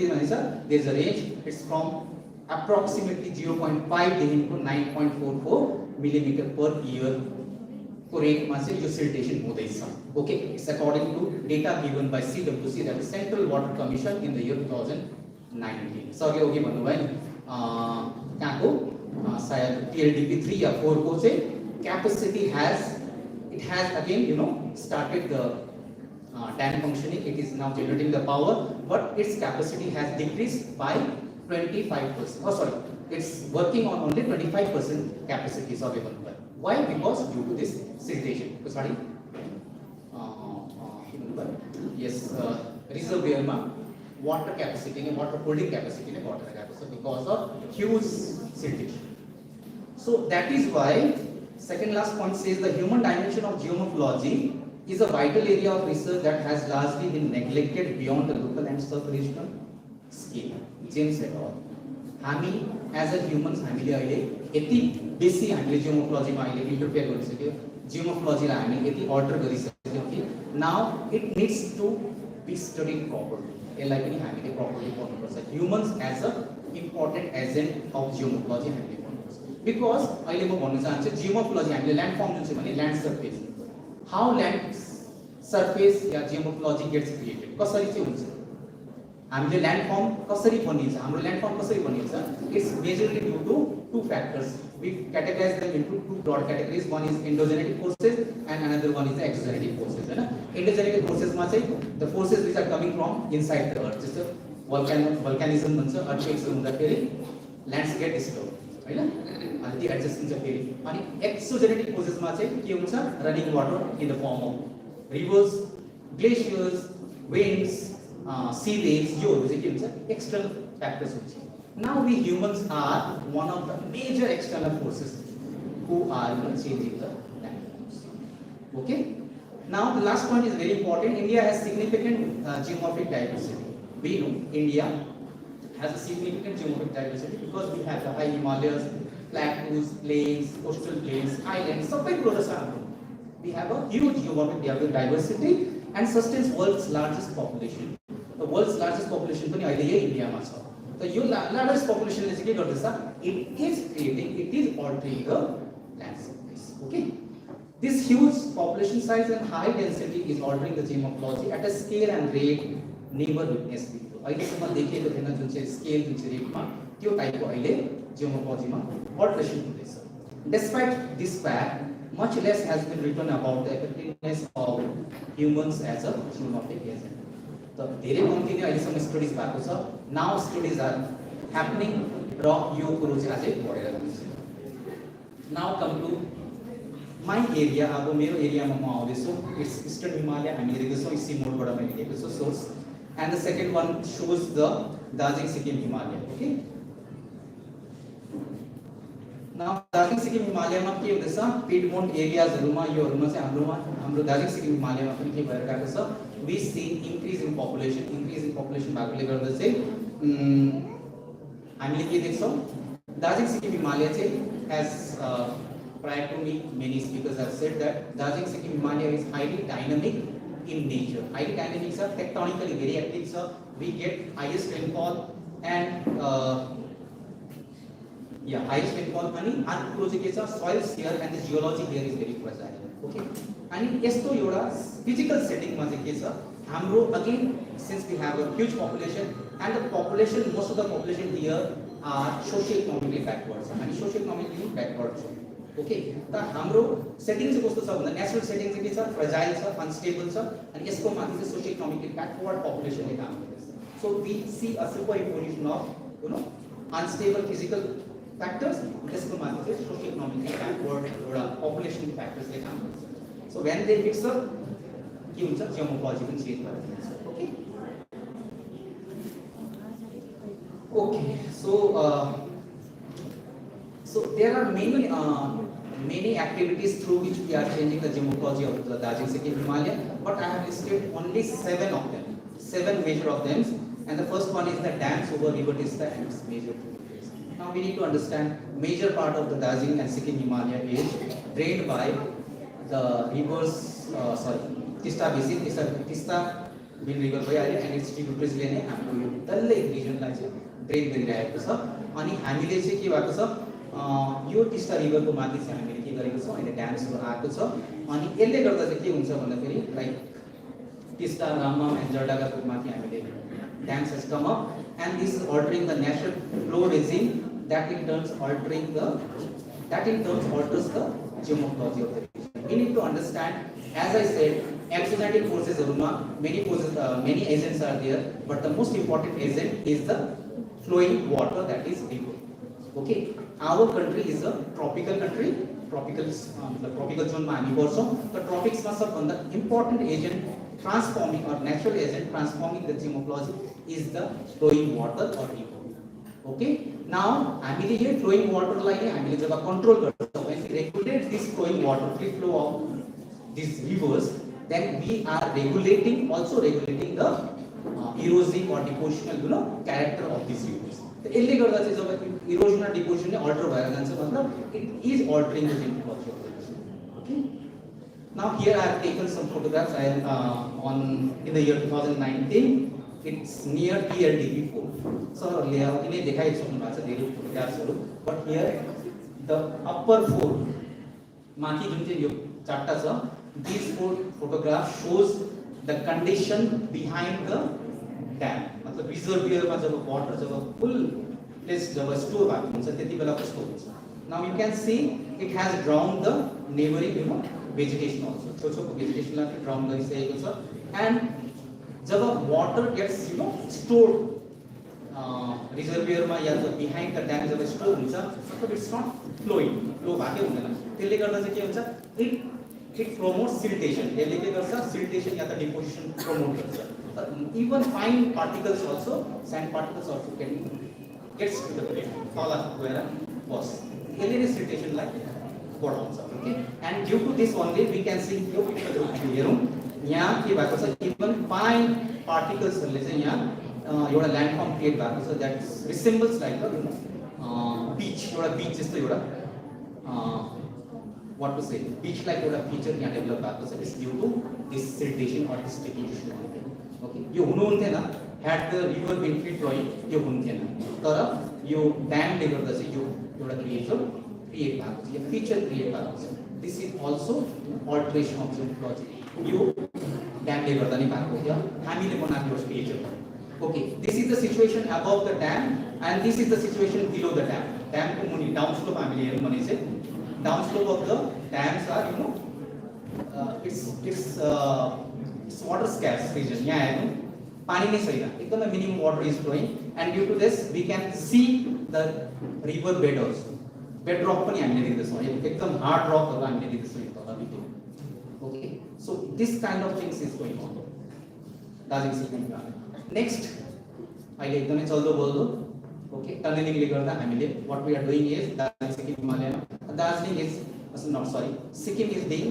is a range. It's from approximately 0.5 to 9.44 millimeter per year. Rate siltation हुँदैछ. Okay, it's according to data given by CWC, that is Central Water Commission, in the year 2019. Sorry, okay भन्नुभयो नि कहाँको सायद TLDP 3 या 4 को चाहिँ capacity has again started the dam functioning. It is now generating the power, but its capacity has decreased by 25%. Oh sorry, it's working on only 25% capacity is available. Why? Because due to this siltation. Sorry, yes, reservoir ma water capacity, water holding capacity, because of huge siltation. So that is why second last point says the human dimension of geomorphology is a vital area of research that has largely been neglected beyond the local and sub-regional scale James et al हामी as अ humans हामीले अहिले यति बेसी हामीले जियोमोर्फोलोजीमा अहिले interfere गरिसक्यो जियोमोर्फोलोजीलाई हामीले यति order गरिसक्यो कि now it needs to be studied properly यसलाई पनि हामीले प्रपरली पढ्नुपर्छ humans as a important agent of geomorphology हामीले पढ्नुपर्छ बिकज अहिले म भन्न चाहन्छु जियोमोर्फोलोजी हामीले ल्यान्ड फर्म जुन चाहिँ भने land surface how land surface या जियोमोर्फोलोजी गेट्स क्रिएटेड कसरी चाहिँ हुन्छ हामीले ल्यान्ड फर्म कसरी बनिन्छ हाम्रो ल्यान्ड फर्म कसरी बनिन्छ it's majorly due to two factors we categorize them into two broad categories one is endogenetic forces and another one is the exogenetic forces हैन endogenetic forces मा चाहिँ the forces which are coming from inside the earth जस्तो volcanism भन्छ earthquakes हुँदाखेरि lands get disturbed हैन अनि त्यो adjust हुन्छ फेरि अनि exogenetic forces मा चाहिँ के हुन्छ running water in the form of rivers glaciers winds sea waves यो चाहिँ के हुन्छ external factors हुन्छ now we humans are one of the major external forces who are changing the land. Okay, now the last point is very important. India has significant geomorphic diversity. We know India has a significant geomorphic diversity because we have the high Himalayas, plateaus, plains, coastal plains, islands, sabai kuras are. We have a huge geomorphic diversity and sustains world's largest population. The world's largest population पनि अहिले यही इन्डियामा छ त यो largest पपुलेसनले चाहिँ के गर्दैछ it is creating it is altering the land surface okay this huge population size and high density is altering the geomorphology at a scale and rate never witness before अहिलेसम्म देखिएको थिएन जुन चाहिँ स्केल जुन चाहिँ रेटमा त्यो टाइपको अहिले जियोमोर्फोलोजीमा अल्टरेसन हुँदैछ despite this fact much less has been written about the effectiveness of humans as a geomorphic agent त धेरै कम्ती नै अहिलेसम्म स्टडिज भएको छ नाउ स्टडिज आर ह्यापनिङ र यो कुरो चाहिँ अझै बढेर जान्छ now come to my area अब मेरो एरियामा म आउँदैछु इट्स इस्टर्न हिमालय हामीले देख्दैछौँ इसी मोडबाट मैले लिएको छु source and the second one shows the Darjeeling Sikkim Himalaya okay now Darjeeling Sikkim हिमालयमा के हुँदैछ पिडमोन्ट एरियाजहरूमा योहरूमा चाहिँ हाम्रो दार्जिलिङ सिक्किम हिमालयमा पनि के भएर गएको छ we see increase in population भएकोले गर्दा चाहिँ हामीले के देख्छौँ दार्जिलिङ सिक्किम हिमालय चाहिँ as prior to me many speakers have said that Darjeeling Sikkim Himalaya is highly dynamic in nature highly dynamic छ tectonically very active छ we get highest rainfall and highest rainfall अनि अर्को कुरो चाहिँ के छ soils here and the geology here is very fragile okay अनि यस्तो एउटा फिजिकल सेटिङमा चाहिँ के छ हाम्रो again since we have a huge population and the population most of the population here are socio economically backward छ हामी सोसियो इकोनोमिकली ब्याकवर्ड छौँ ओके त हाम्रो सेटिङ चाहिँ कस्तो छ भन्दा नेचुरल सेटिङ चाहिँ के छ फ्रेजाइल छ अनस्टेबल छ अनि यसको माथि चाहिँ सोसियो इकोनोमिकली ब्याकवर्ड पपुलेसनले काम गर्दैछ so we see a superimposition of you know unstable physical factors त्यसको माथि चाहिँ सोसियो इकोनोमिकली ब्याकवर्ड एउटा पपुलेसन फ्याक्टर्सले काम गर्छ So when they mix up, के हुन्छ जियोमोर्फोलोजी पनि चेन्ज भएर जान्छ okay okay so there are many activities through which we are changing the geomorphology of the Darjeeling Sikkim Himalaya but I have listed only 7 of them 7 major of them and the first one is the dams over river Tista and its major tributaries now we need to understand major part of the Darjeeling and Sikkim Himalaya is drained by the rivers Tista basin Tista main river भइहाल्यो and its tributaries ले नै हाम्रो यो डल्लै रिजनलाई चाहिँ drain गरिरहेको छ अनि हामीले चाहिँ के भएको छ यो टिस्टा रिभरको माथि चाहिँ हामीले के गरेको छौँ अहिले ड्याम्सहरू आएको छ अनि यसले गर्दा चाहिँ के हुन्छ भन्दाखेरि लाइक टिस्टा रामम एन्ड जर्डागाको माथि हामीले dams has come up and this is altering the natural flow regime that in turn alters the geomorphology of the region. We need to understand, as I said, exogenetic forces many agents are there, but the most important agent is the flowing water, that is river. Okay, our country is a tropical country. The tropical zone ma हामी पर्छौं. The tropics ma सबभन्दा important agent transforming or natural agent transforming the geomorphology is the flowing water or river. Okay, now हामीले यो flowing water लाई नै हामीले जब control गर्छौं, when we regulate this flowing water free flow of these rivers, then we are also regulating the erosive or depositional character of these rivers. यसले गर्दा चाहिँ जब erosion र डिपोजिसन ने अल्टर भएर जान्छ मतलब it is altering the geology of the river. Okay, now here I have taken some photographs on in the year 2019. It's near TLDP4. So layout ले देखाइएको सक्नु भएको छ धेरै फोटोग्राफ्सहरु, but here the upper four माथि जुन चाहिँ यो चारटा छ, these four photographs shows the condition behind the dam. मतलब रिजर्भियर मा जब वाटर जब फुल प्लेस जब स्टोर भएको हुन्छ त्यति बेला कस्तो हुन्छ. Now you can see it has drowned the neighboring vegetation also. छेउछेउको भेजिटेसनलाई ड्राउन गरिसकेको छ. And जब वाटर गेट्स स्टोर्ड रिजर्भियर मा या त बिहाइन्ड द ड्याम जब स्टोर हुन्छ तब इट्स नट फ्लोइङ, फ्लो भएकै हुँदैन. त्यसले गर्दा चाहिँ के हुन्छ, इट प्रमोट्स सिल्टेसन. यसले के गर्छ, सिल्टेसन या त डिपोजिसन प्रमोट गर्छ. Even fine particles also, sand particles also gets to the grain, तल गएर बस. यसले नै सिल्टेसनलाई बढाउँछ. Okay, and due to this only we can see यो पिक्चर हेरौँ यहाँ के भएको छ, इवन फाइन पार्टिकल्सहरुले चाहिँ यहाँ एउटा ल्यान्डफर्म क्रिएट भएको छ दैट रिसेम्बल्स लाइक बीच, एउटा बीच जस्तो एउटा what to say beach like एउटा फीचर यहाँ डेभलप भएको छ. It's due to this siltation or this deposition. Okay, यो हुनुहुन्थेन had the river been free flowing, यो हुन्थेन. तर यो ड्यामले गर्दा चाहिँ यो एउटा क्रिएट भएको छ, यो फीचर क्रिएट भएको छ. This is also alteration of geology. यो ड्यामले गर्दा नै भएको थियो, हामीले बनाएको feature. Okay, this is the situation above the dam and this is the situation below the dam. ड्यामको मुनि डाउन स्लोप हामीले हेर्यौँ भने चाहिँ down slope of the dams are it's water scarce region. यहाँ हेर्नु पानी नै छैन, एकदमै minimum water is flowing. And due to this we can see the river bed also. Bed rock पनि हामीले देख्दैछौँ, एकदम हार्ड रकहरु हामीले देख्दैछौँ यो तलभित्र. Okay, so this kind of things is going on Darjeeling सिक्किममा. नेक्स्ट अहिले एकदमै चल्दो बोल्दो ओके टनलिङले गर्दा हामीले what we are doing is Darjeeling Sikkim Himalayan Darjeeling is not sorry Sikkim is being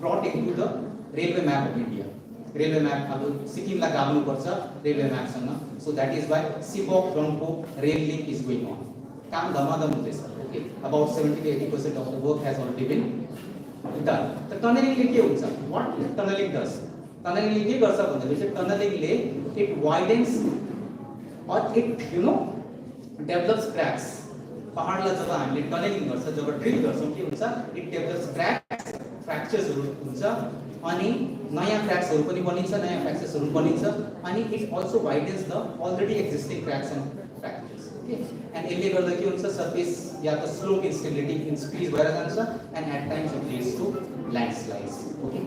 brought into the railway map of India. Railway map अब सिक्किमलाई गाभ्नु पर्छ रेलवे मैपसँग. So that is why Sivok रङको rail link is going on. काम धमाधम हुँदैछ. Okay, about 70 to 80% of the work has already been done. त टनलिङले के हुन्छ, व्हाट टनलिङ डज, टनलिङले के गर्छ भन्दाखेरि चाहिँ टनलिङले इट वाइडेन्स और इट डेभलप्स क्रैक्स. पहाडलाई जब हामीले टनलिङ गर्छ, जब ड्रिल गर्छौं के हुन्छ, इट डेभलप्स क्रैक्स, फ्र्याक्चर्सहरु हुन्छ अनि नयाँ क्रैक्सहरु पनि बनिन्छ, नयाँ फ्र्याक्चर्सहरु बनिन्छ अनि it also widens the already existing cracks and fractures. Okay, and यसले गर्दा के हुन्छ, सर्फेस या त स्लोप इन्स्टेबिलिटी इन्क्रिज भएर जान्छ and at times it leads to landslides. Okay,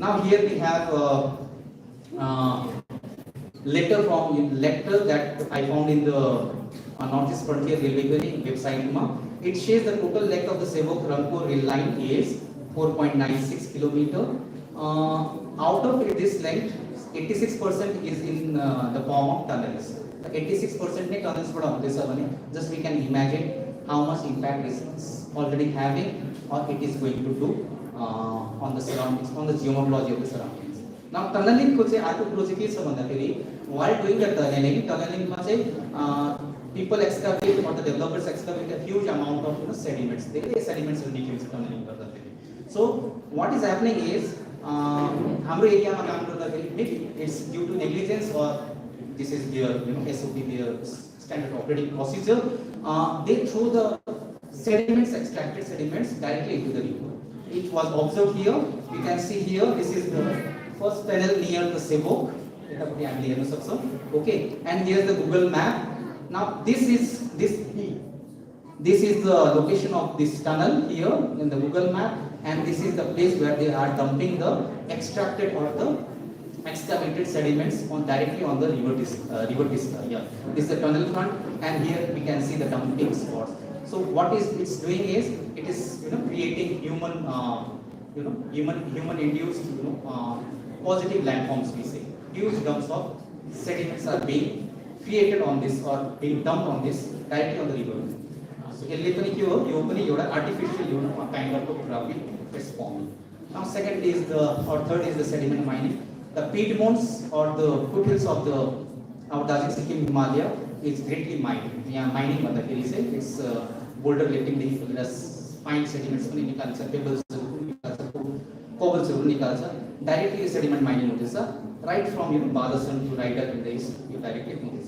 now here we have letter that I found in the Northeast Frontier Railway website. It says the total length of the Sevok-Rangpur rail line is 4.96 km. Out of this length, 86% is in the form of tunnels. 86% ne tunnels बाट हुँदैछ भने just we can imagine how much impact it is already having or it is going to do on the surroundings, on the geomorphology of the surroundings. Now tunneling को चाहिँ अर्को कुरो चाहिँ के छ भन्दाखेरि while doing the tunneling मा चाहिँ people excavate or the developers excavate a huge amount of sediments. धेरै sediments निक्लिन्छ tunneling गर्दाखेरि. So what is happening is हाम्रो एरियामा काम गर्दाखेरि it's due to negligence or this is their SOP, their standard operating procedure. They throw the sediments, extracted sediments directly into the river. It was observed here. You can see here. This is the first tunnel near the Sevok. Okay, and here's the Google map. Now this is the location of this tunnel here in the Google map, and this is the place where they are dumping the extracted or the excavated sediments on directly on the river disc. Yeah, this is the tunnel front, and here we can see the dumping spots. So what is it's doing is it is creating human induced positive landforms. We say huge dumps of sediments are being created on this or being dumped on this directly on the river. So यसले पनि के हो, यो पनि एउटा artificial kind of topography is forming. Now second is or third is the sediment mining. The piedmonts or the foothills of the our Darjeeling Sikkim Himalaya is greatly mined. Yeah, mining मतलब के लिए it's boulder lifting देखिए plus fine sediments पनि निकाल्छ, pebbles निकाल्छ, cobbles निकाल्छ. Directly sediment mining हुँदैछ. Right from Balasan to right up in the east, you directly हुँदैछ.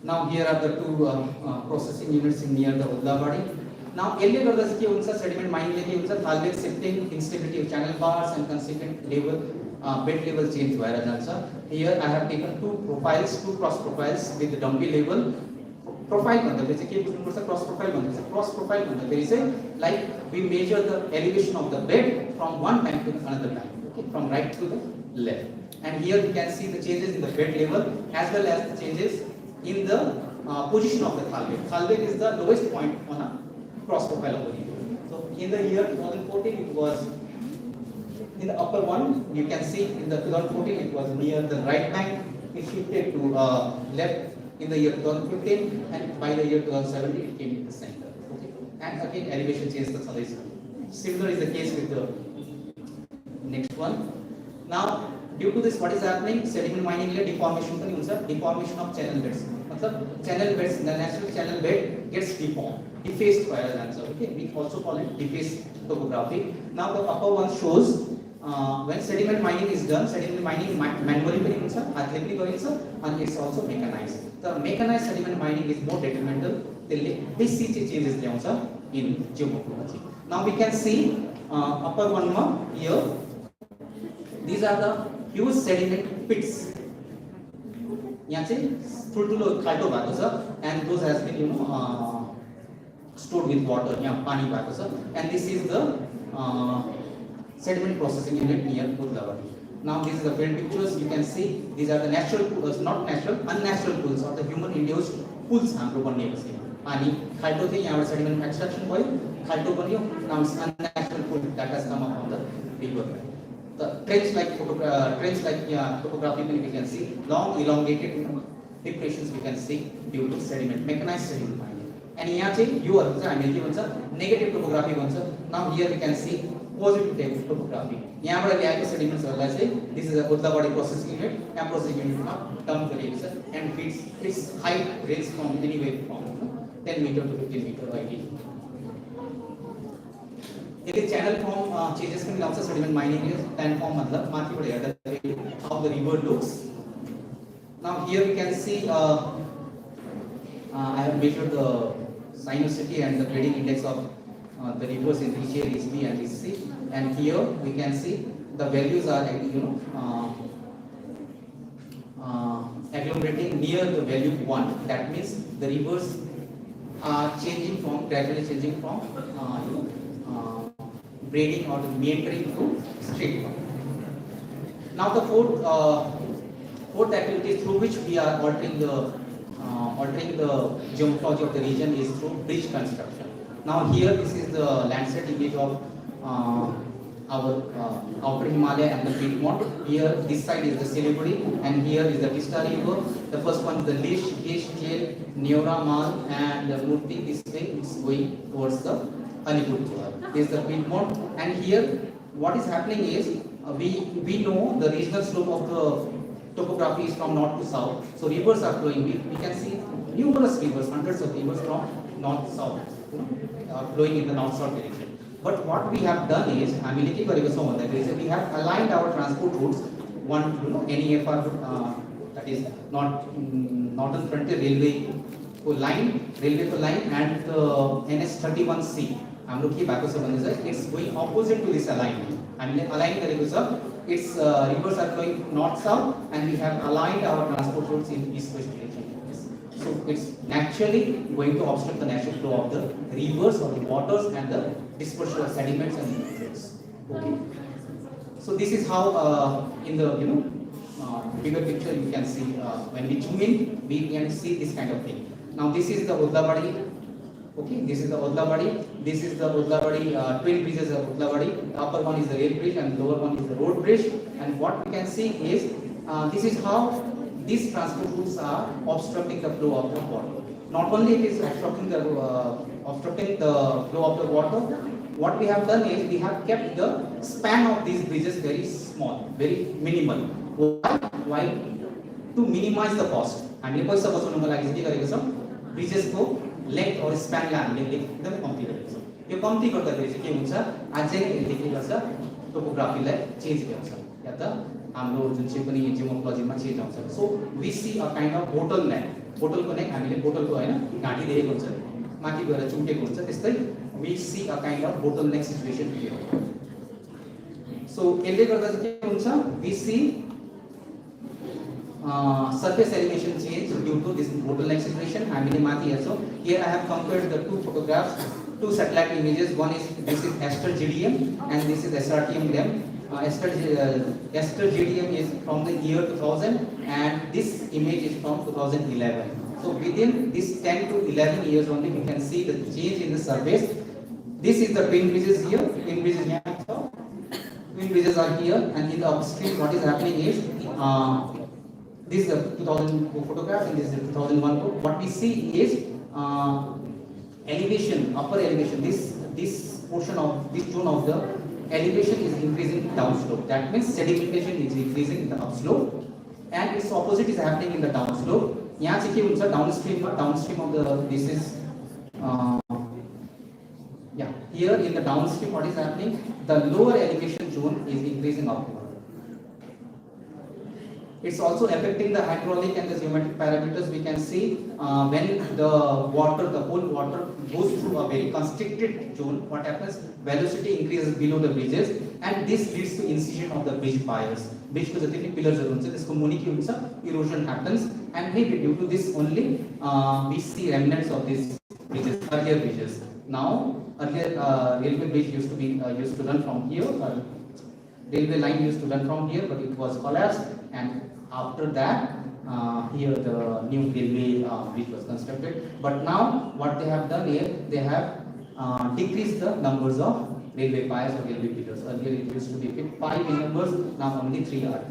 Now here are the two processing units in near the Uddlabadi. Now earlier गर्दा चाहिँ के हुन्छ sediment mining ले के हुन्छ thalbed shifting, instability of channel bars and consequent level bed level change भएर जान्छ. Here I have taken two cross profiles with the dumpy level. Profile भन्दाखेरि चाहिँ के बुझ्नुपर्छ cross profile भन्दाखेरि cross profile भन्दाखेरि चाहिँ like we measure the elevation of the bed from one time to another time, okay, from right to the left. And here we can see the changes in the bed level as well as the changes in the position of the thalbed. Thalbed is the lowest point on a cross profile of the river. So in the year 2014 it was in the upper one. You can see in the 2014 it was near the right bank. It shifted to left in the year 2015, and by the year 2017 it came in the center. Okay, and again elevation change the size. Similar is the case with the next one. Now due to this, what is happening? Sediment mining ले deformation पनि हुन्छ, deformation of channel beds. मतलब channel beds, the natural channel bed gets deformed, defaced भएर जान्छ. Okay, we also call it defaced topography. Now the upper one shows when sediment mining is done, sediment mining manually पनि हुन्छ, हातले पनि गरिन्छ, and it's also mechanized. The mechanized sediment mining is more detrimental. त्यसले बेसी changes ल्याउँछ in geomorphology. Now we can see upper one मा here these are the huge sediment pits. यहाँ चाहिँ ठुल्ठुलो खाल्टो भएको छ, and those has been stored with water. यहाँ पानी भएको छ, and this is the sediment processing unit near Uddlabadi. Now this is the film pictures. You can see these are the natural pools, not natural, unnatural pools or the human induced pools हाम्रो बनिएको छ. पानी खाल्टो थियो, यहाँबाट sediment extraction भयो, खाल्टो बन्यो. Now it's unnatural pool that has come up from the river. The trench-like topography we can see long elongated depressions we can see due to sediment, mechanized sediment mining. And यहाँ चाहिँ यो हरु चाहिँ हामीले के भन्छ negative topography भन्छ. Now here we can see positive topography. यहाँबाट ल्याएको sedimentsहरुलाई चाहिँ this is a Uddlabadi processing unit. यहाँ processing unit मा dump गरिएको छ and its height ranges from anywhere from 10 meter to 15 meter height. It is channel form changes can also sediment mining is land form मतलब माथिबाट हेर्दा how the river looks. Now here we can see I have measured the sinuosity and the grading index of the rivers in each area B and C, and here we can see the values are agglomerating near the value 1. That means the rivers are gradually changing from braiding or the meandering to straight. Now the fourth activity through which we are altering the geomorphology of the region is through bridge construction. Now here this is the landscape image of our outer Himalaya and the Piedmont. Here this side is the Siliguri and here is the Tista River. The first one is the Lish, Gish, Jel, Neora, Mal and the Murti. This way it's going towards the Alipurduar. This is the Piedmont, and here what is happening is we know the regional slope of the topography is from north to south. So rivers are flowing. We can see numerous rivers, hundreds of rivers from north to south, flowing in the north-south direction. But what we have done is, we have aligned our transport routes. One, NEFR, that is Northern Frontier Railway line, and NS31C. It's going opposite to this alignment. Aligning the rivers, its rivers are flowing north-south, and we have aligned our transport routes in east-west direction. So it's naturally going to obstruct the natural flow of the rivers or the waters and the dispersal of sediments and nutrients. Okay. So this is how in the bigger picture you can see when we zoom in we can see this kind of thing. Now this is the Uddlabadi. Okay, this is the Uddlabadi. This is the Uddlabadi twin bridges of Uddlabadi. The upper one is the rail bridge and the lower one is the road bridge. And what we can see is this is how these transport routes are obstructing the flow of the water. Not only it is obstructing the flow of the water, what we have done is we have kept the span of these bridges very small, very minimal. Why? To minimize the cost. हामीले पैसा बचाउनको लागि चाहिँ के गरेको छौँ, ब्रिजेसको length और स्प्यानलाई हामीले एकदमै कम्ती गरेको छौँ। यो कम्ती गर्दाखेरि चाहिँ के हुन्छ, अझै यसले के गर्छ, टोपोग्राफीलाई चेन्ज गर्छ या त हाम्रो जुन चाहिँ पनि जियोमोर्फोलोजीमा चेन्ज आउँछ। So we see a kind of bottle neck, बोटलको नेक हामीले बोटलको हैन घाँटी दिएको हुन्छ, माथि गएर चुम्केको हुन्छ, त्यस्तै we see a kind of bottleneck situation here. So यसले गर्दा चाहिँ के हुन्छ, we see surface elevation change due to this bottleneck situation. हामीले माथि हेर्छौँ, here I have compared the two photographs, two satellite images. One is this is Aster GDM and this is SRTM LEM. Aster GDM is from the year 2000 and this image is from 2011. So within this 10 to 11 years only we can see the change in the surface. This is the twin bridges here. Twin bridges here. Twin bridges are here, and in the upstream, what is happening is this is the 2002 photograph, and this is the 2001 photo. What we see is elevation, upper elevation. This portion of this zone of the elevation is increasing downslope. That means sedimentation is increasing in the upslope, and its opposite is happening in the downslope. यहाँ चाहिँ के हुन्छ, downstream of the this is yeah, here in the downstream what is happening, the lower elevation zone is increasing upward. It's also affecting the hydraulic and the geometric parameters. We can see when the whole water goes through a very constricted zone, what happens, velocity increases below the bridges, and this leads to incision of the bridge piers. Bridge को जति पनि pillars हरु हुन्छ त्यसको मुनि के हुन्छ, erosion happens, and maybe due to this only we see remnants of these bridges, earlier bridges. Now earlier railway bridge used to run from here, railway line used to run from here, but it was collapsed, and after that here the new railway bridge was constructed. But now what they have done is they have decreased the numbers of railway piers or railway pillars. Earlier it used to be 5 in numbers, now only 3 are there.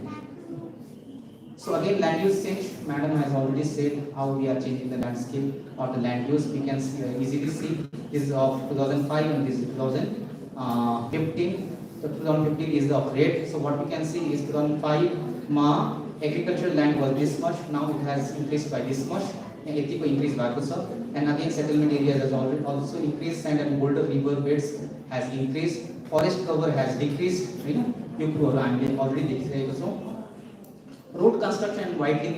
So again, land use change, madam has already said how we are changing the landscape or the land use. We can see, easily see this is of 2005 and this is 2015. So 2015 is the rate. So what we can see is 2005 agricultural land was this much, now it has increased by this much. Increase and again settlement areas has also increased, sand and boulder river beds has increased, forest cover has decreased. You already decreased. Road construction and widening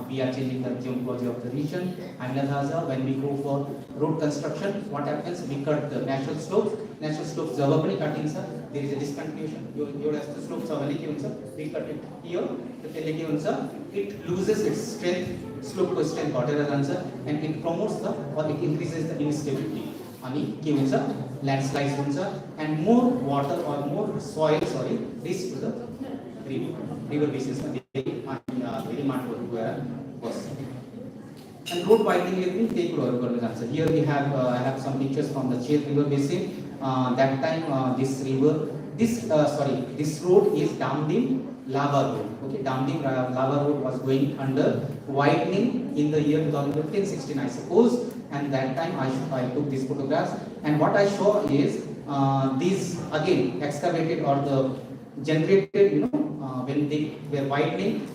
we are changing the geology of the region. When we go for road construction, what happens? We cut the natural slopes. Natural slopes there is a discontinuation. The slopes we cut it here. It loses its strength, slope to strength, and it promotes or it increases the instability. Landslides and more water or more soil, reach to the river basins very much. And road widening here we have I have some pictures from the Chet river basin. That time this road is Damdim lava road. Okay, Damdim lava road was going under, widening in the year 2015-16 I suppose, and that time I took these photographs, and what I show is these again excavated or the generated, when they were widening,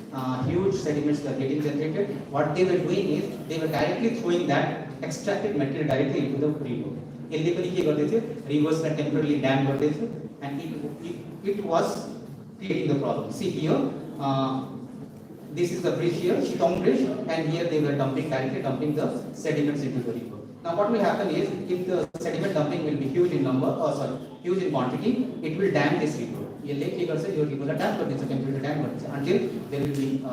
huge sediments were getting generated. What they were doing is they were directly throwing that extracted material directly into the river. Rivers were temporarily dammed, and it was creating the problem. See here, this is the bridge here, Chitong Bridge, and here they were directly dumping the sediments into the river. Now what will happen is, if the sediment dumping will be huge in huge in quantity, it will dam this river. Your river dam until there will be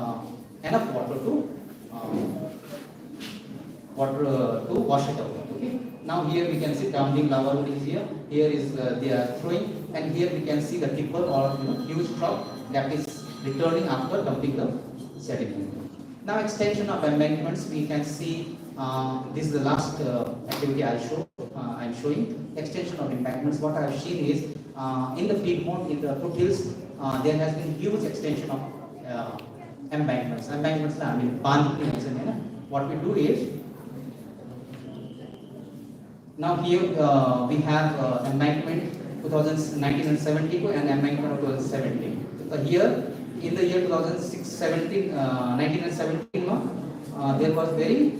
enough water to wash it out. Okay. Now here we can see Damdim lava road is here. Here is they are throwing, and here we can see the tipper or huge truck that is returning after dumping the sediment. Now extension of embankments, we can see this is the last activity I am showing. Extension of embankments. What I have seen is in the Piedmont, in the foothills, there has been huge extension of embankments. Embankments, what we do is, Now here we have embankment 1972 and embankment of 2017. Here in the year 2017, 1917, there was very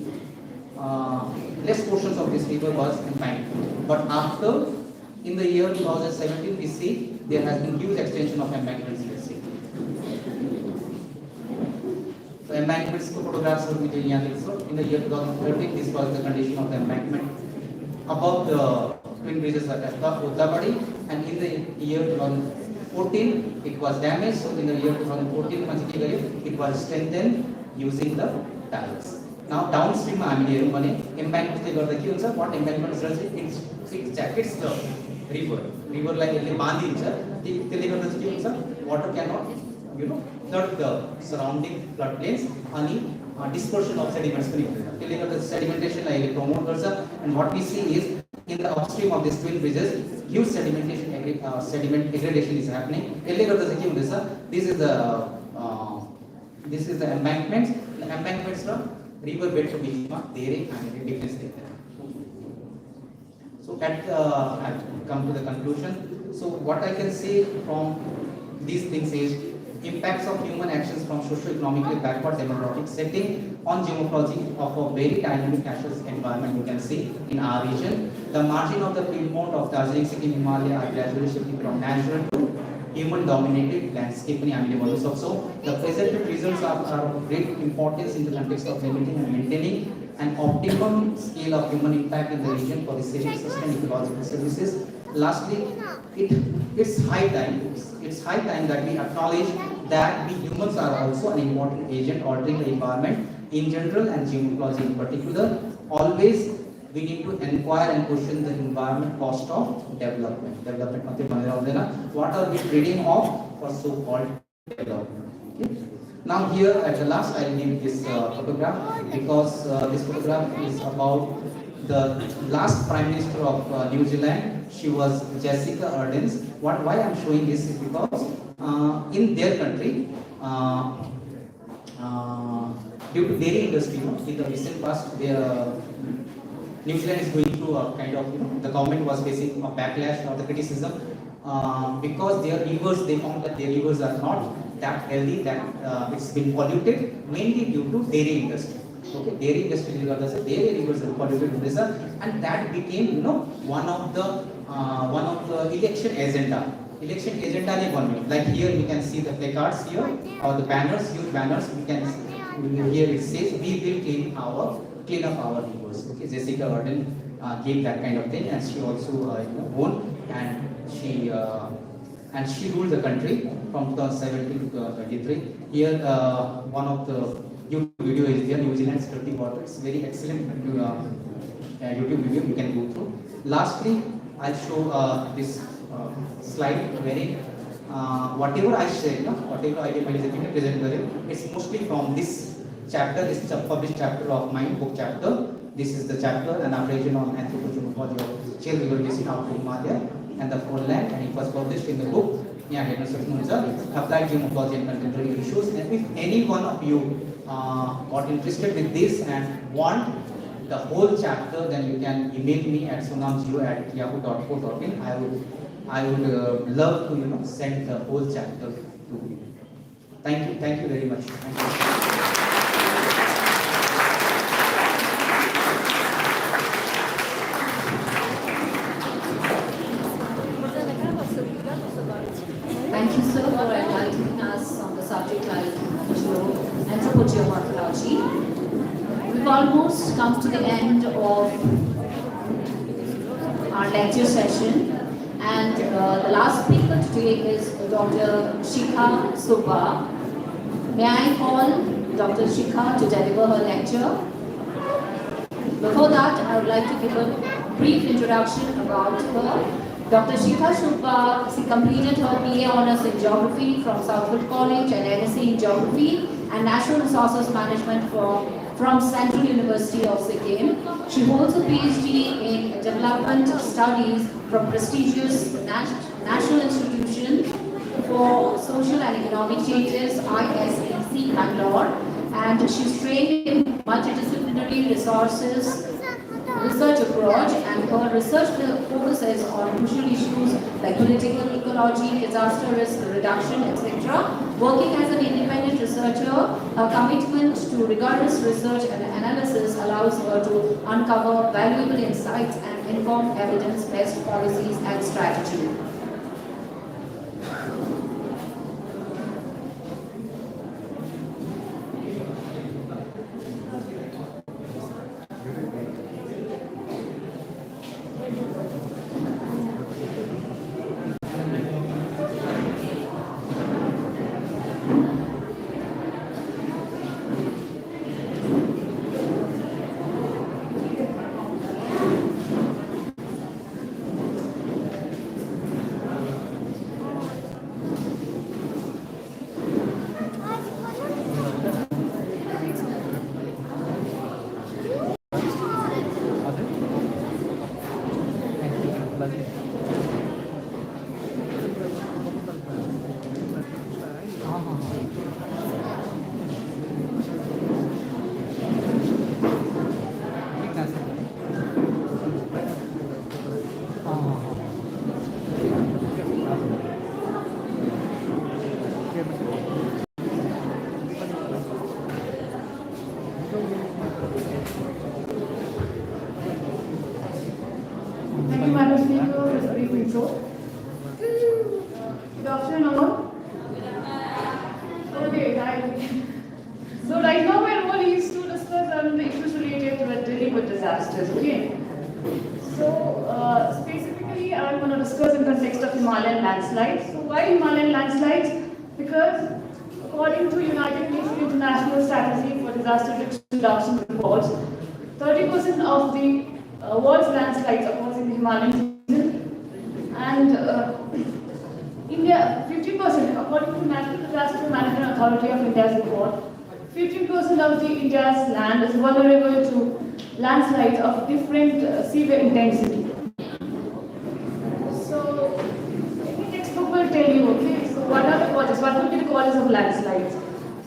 less portions of this river was embanked. But after in the year 2017, we see there has been huge extension of embankments. We see. So embankments photographs are in the year 2013. This was the condition of the embankment above the twin bridges at Uddabadi, and in the year 2014 it was damaged. So in the year 2014 it was strengthened using the tiles. Now downstream embankment what embankment does it jackets the river like water cannot flood the surrounding floodplains and dispersion of sediments. The sedimentation like promote and what we see is in the upstream of these twin bridges, huge sedimentation sediment degradation is happening. This is the embankments. The embankments river bed to be and decrease. So I've come to the conclusion. So what I can say from these things is impacts of human actions from socio-economically backward demographic setting on geomorphology of a very dynamic natural environment you can see in our region. The margin of the Piedmont of Darjeeling, Sikkim, Himalaya are gradually shifting from natural to human-dominated landscape. So the present results are of great importance in the context of limiting and maintaining an optimum scale of human impact in the region for the saving sustained ecological services. Lastly, it's high time that we acknowledge that we humans are also an important agent altering the environment in general and geomorphology in particular. Always we need to inquire and question the environment cost of development. What are we trading off for so-called development? Okay. Now here at the last I need this photograph because this photograph is about the last Prime Minister of New Zealand. She was Jessica Ardern. Why I am showing this is because in their country, due to dairy industry, in the recent past, New Zealand is going through a kind of, the government was facing a backlash or the criticism because their rivers, they found that their rivers are not that healthy, that it's been polluted, mainly due to dairy industry. Okay, dairy industry dairy rivers are polluted with this, and that became one of the election agenda. Like here we can see the placards here or the banners, huge banners. We can see, here it says we will clean up our rivers. Okay, Jessica Ardern gave that kind of thing, and she also won, and she ruled the country from 2017 to 2023. Here, one of the YouTube video is there, New Zealand's dirty water. It's very excellent YouTube video you can go through. Lastly, I'll show this slide wherein whatever I share, whatever I present, it's mostly from this chapter. This is a published chapter of my book chapter. This is the chapter, an abrasion on anthropogenophology of Chill River Basin out of Himalaya and the foreland, and it was published in the book Applied Geomorphology and Contemporary Issues. And if any one of you got interested with this and want the whole chapter, then you can email me at sonamgeo@yahoo.co.in. I would love to send the whole chapter to you. Thank you very much. Thank you. Thank you, sir, for enlightening us on the subject like anthropogeomorphology. We've almost come to the end of our lecture session, and the last speaker today is Dr. Shikha Subba. May I call Dr. Shikha to deliver her lecture? Before that, I would like to give a brief introduction about her. Dr. Shikha Subba, she completed her BA Honours in Geography from Southfield College and MSc in Geography and Natural Resources Management from Central University of Sikkim. She holds a PhD in Development Studies from prestigious National Institution for Social and Economic Changes, ISEC, Bangalore, and she's trained in multidisciplinary resources research approach, and her research focuses on crucial issues like political ecology, disaster risk reduction, etc. Working as an independent researcher, her commitment to rigorous research and analysis allows her to uncover valuable insights and inform evidence-based policies and strategy. Thank you, Madam Speaker, for the brief intro. Good afternoon, all. Okay, hi. So right now my role is to discuss on the issues related to dealing with disasters. Okay. So specifically, I'm going to discuss in the context of Himalayan landslides. So why Himalayan landslides? Because according to United Nations International Strategy for Disaster Risk Reduction reports, 30% of the world's landslides occurs in the Himalayan region, and India, 50%, according to National Disaster Management Authority of India's report, 15% of the India's land is vulnerable to landslides of different severe intensity. So, any textbook will tell you, okay, so what are the causes? What will be the causes of landslides?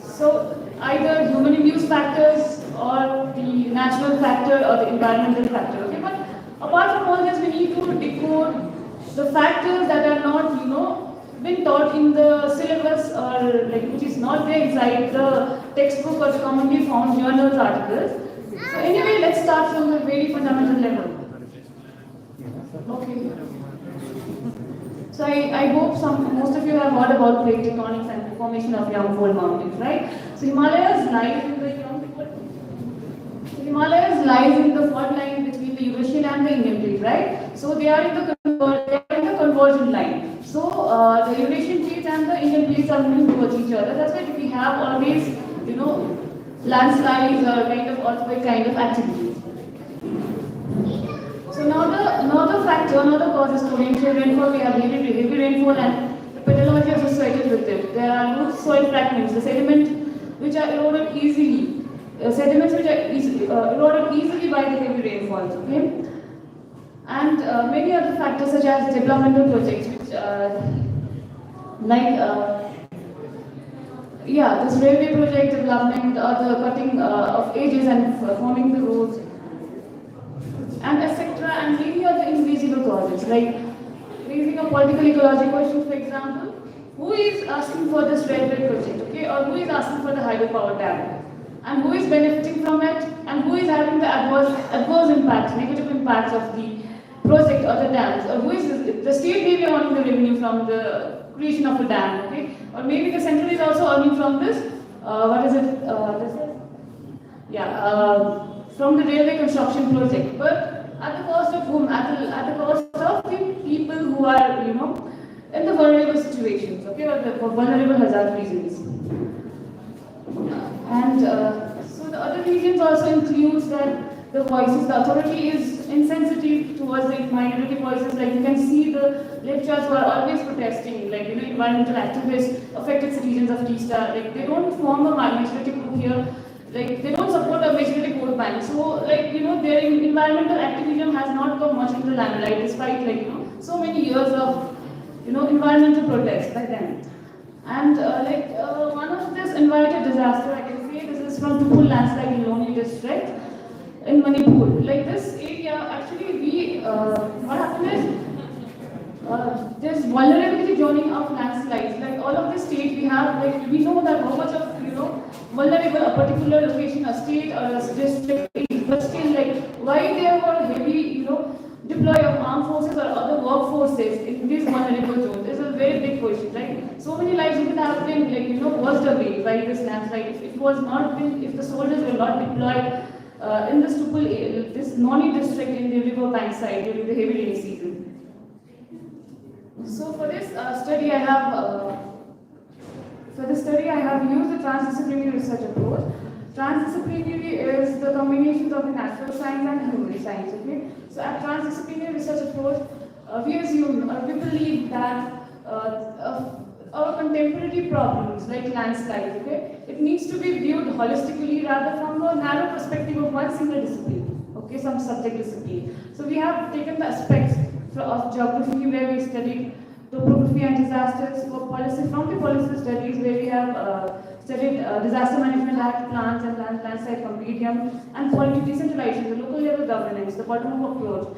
So, either human-induced factors or the natural factor or the environmental factor, okay? But apart from all this, we need to decode the factors that are not, been taught in the syllabus or like which is not there inside the textbook or commonly found journals articles. So anyway, let's start from the very fundamental level. Okay. So I hope most of you have heard about plate tectonics and the formation of young fold mountains, right? So Himalayas lies in the fault line between the Eurasian and the Indian plate, right? So they are in the convergent line. So the Eurasian plates and the Indian plates are moving towards each other. That's why we have always, landslides or kind of earthquake kind of activities. So another cause is torrential rainfall. We have heavy rainfall and the pedology associated with it. There are loose soil fragments, the sediment which are eroded easily. Sediments which are eroded easily by the heavy rainfalls, okay? And many other factors such as developmental projects, which this railway project development or the cutting of edges and forming the roads, and etc. And many other invisible causes, like raising a political ecology question, for example, who is asking for this railway project, okay, or who is asking for the hydropower dam? And who is benefiting from it, and who is having the adverse impacts, negative impacts of the project or the dams, or who is the state may be earning the revenue from the creation of a dam, okay, or maybe the central is also earning from this, from the railway construction project, but at the cost of whom? At the cost of the people who are, in the vulnerable situations, okay, or the vulnerable hazard reasons. And so the other reasons also includes that the voices, the authority is insensitive towards the minority voices. Like you can see the lecturers who are always protesting, like environmental activists, affected citizens of T-Star, like they don't form a majority group here, like they don't support a majority vote bank. So their environmental activism has not come much into the limelight despite so many years of environmental protests by them. And one of this invited disaster, I can say this is from Tupul landslide in Loni district in Manipur. Like this area we know that how much of vulnerable a particular location, a state or a district is, but still why there were heavy deploy of armed forces or other workforces in these vulnerable zones is a very big question, right? So many lives even have been washed away by this landslide. If it was not been, if the soldiers were not deployed in the Stupul, this Noni district in the river bank side during the heavy rainy season. So for this study, I have used the transdisciplinary research approach. Transdisciplinary is the combination of the natural science and human science. Okay, so at transdisciplinary research approach, we assume or we believe that our contemporary problems like landslides, okay, it needs to be viewed holistically rather from a narrow perspective of one single discipline. Okay, some subject discipline. So we have taken the aspects of geography where we studied topography and disasters, for policy from the policy studies where we have studied disaster management act, plans and landslide compendium, and quality decentralization, the local level governance, the bottom up approach.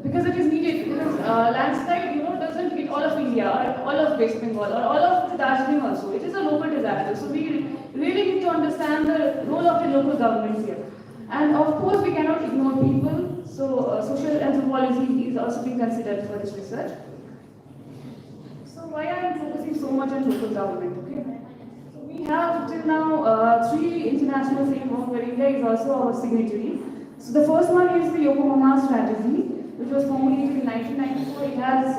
Because it is needed, because landslide doesn't hit all of India or all of West Bengal or all of Darjeeling also. It is a local disaster. So we really need to understand the role of the local governments here. And of course we cannot ignore people. So social anthropology is also being considered for this research. So why I am focusing so much on local government? Okay. So we have till now 3 international frameworks where India is also our signatory. So the first one is the Yokohama strategy, which was formulated in 1994. It has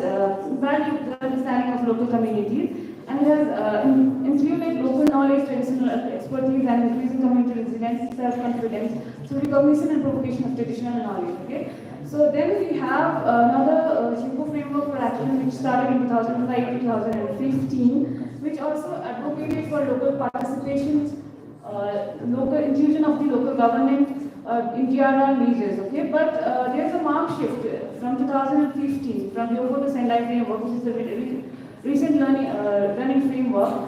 valued the understanding of local communities, and it has included local knowledge, traditional expertise, and increasing community resilience, self-confidence through recognition and propagation of traditional knowledge. Okay. So then we have another Hugo framework for action, which started in 2005 to 2015, which also advocated for local participation, local inclusion of the local government in TRR measures. Okay, but there's a marked shift from 2015 from Yogo to Sendai framework, which is a recent running framework,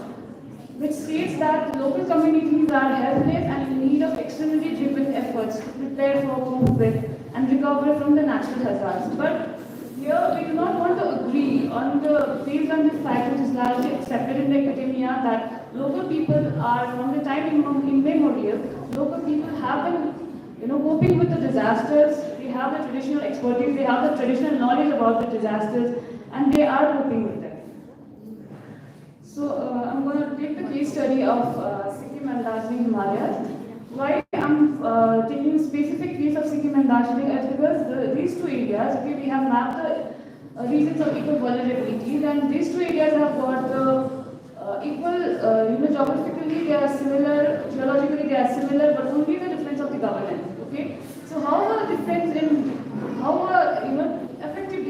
which states that local communities are helpless and in need of externally driven efforts to prepare for, cope with, and recover from the natural hazards. But here we do not want to agree on based on the fact which is largely accepted in the academia that local people are, from the time immemorial, local people have been coping with the disasters. They have the traditional expertise, they have the traditional knowledge about the disasters, and they are coping with them. So I'm going to take the case study of Sikkim and Darjeeling Himalayas. Why I'm taking a specific case of Sikkim and Darjeeling is because these 2 areas, okay, we have mapped the regions of equal vulnerabilities, and these 2 areas have got the equal, geographically they are similar, geologically they are similar, but only the difference of the governance. Okay, so how the difference in how an effective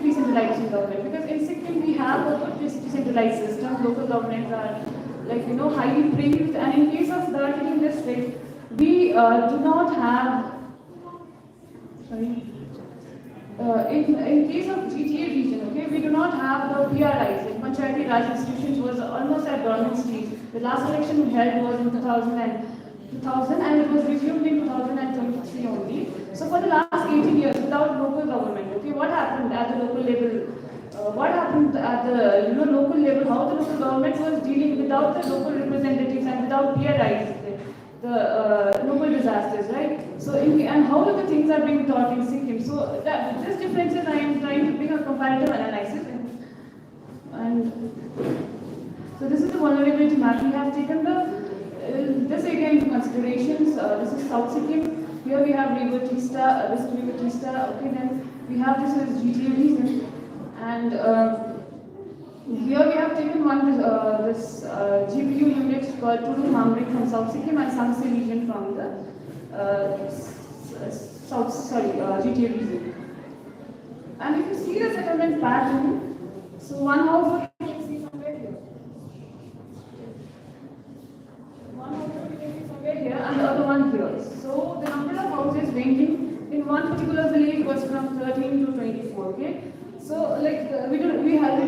decentralization government? Because in Sikkim we have a good decentralized system. Local governments are highly praised, and in case of Darjeeling district, we do not have. Sorry. In case of GTA region, okay, we do not have the PRIs, like Panchayati Raj institutions was almost at dormant stage. The last election we held was in 2000 and it was resumed in 2023 only. So for the last 18 years without local government, okay, what happened at the local level? What happened at the local level? How the local government was dealing without the local representatives and without PRIs, the local disasters, right? So and how the things are being taught in Sikkim. So this differences I am trying to bring a comparative analysis, and so this is the vulnerability map. We have taken this area into considerations. This is South Sikkim. Here we have River Tista. This is River Tista. Okay, then we have this as GTA region, and here we have taken this GPU unit called Tulu Mamrik from South Sikkim and Samse region from the GTA region. And if you see the settlement pattern, so one household you can see somewhere here. One household you can see somewhere here and the other one here. So the number of houses ranging in one particular village was from 13 to 24. Okay. So we do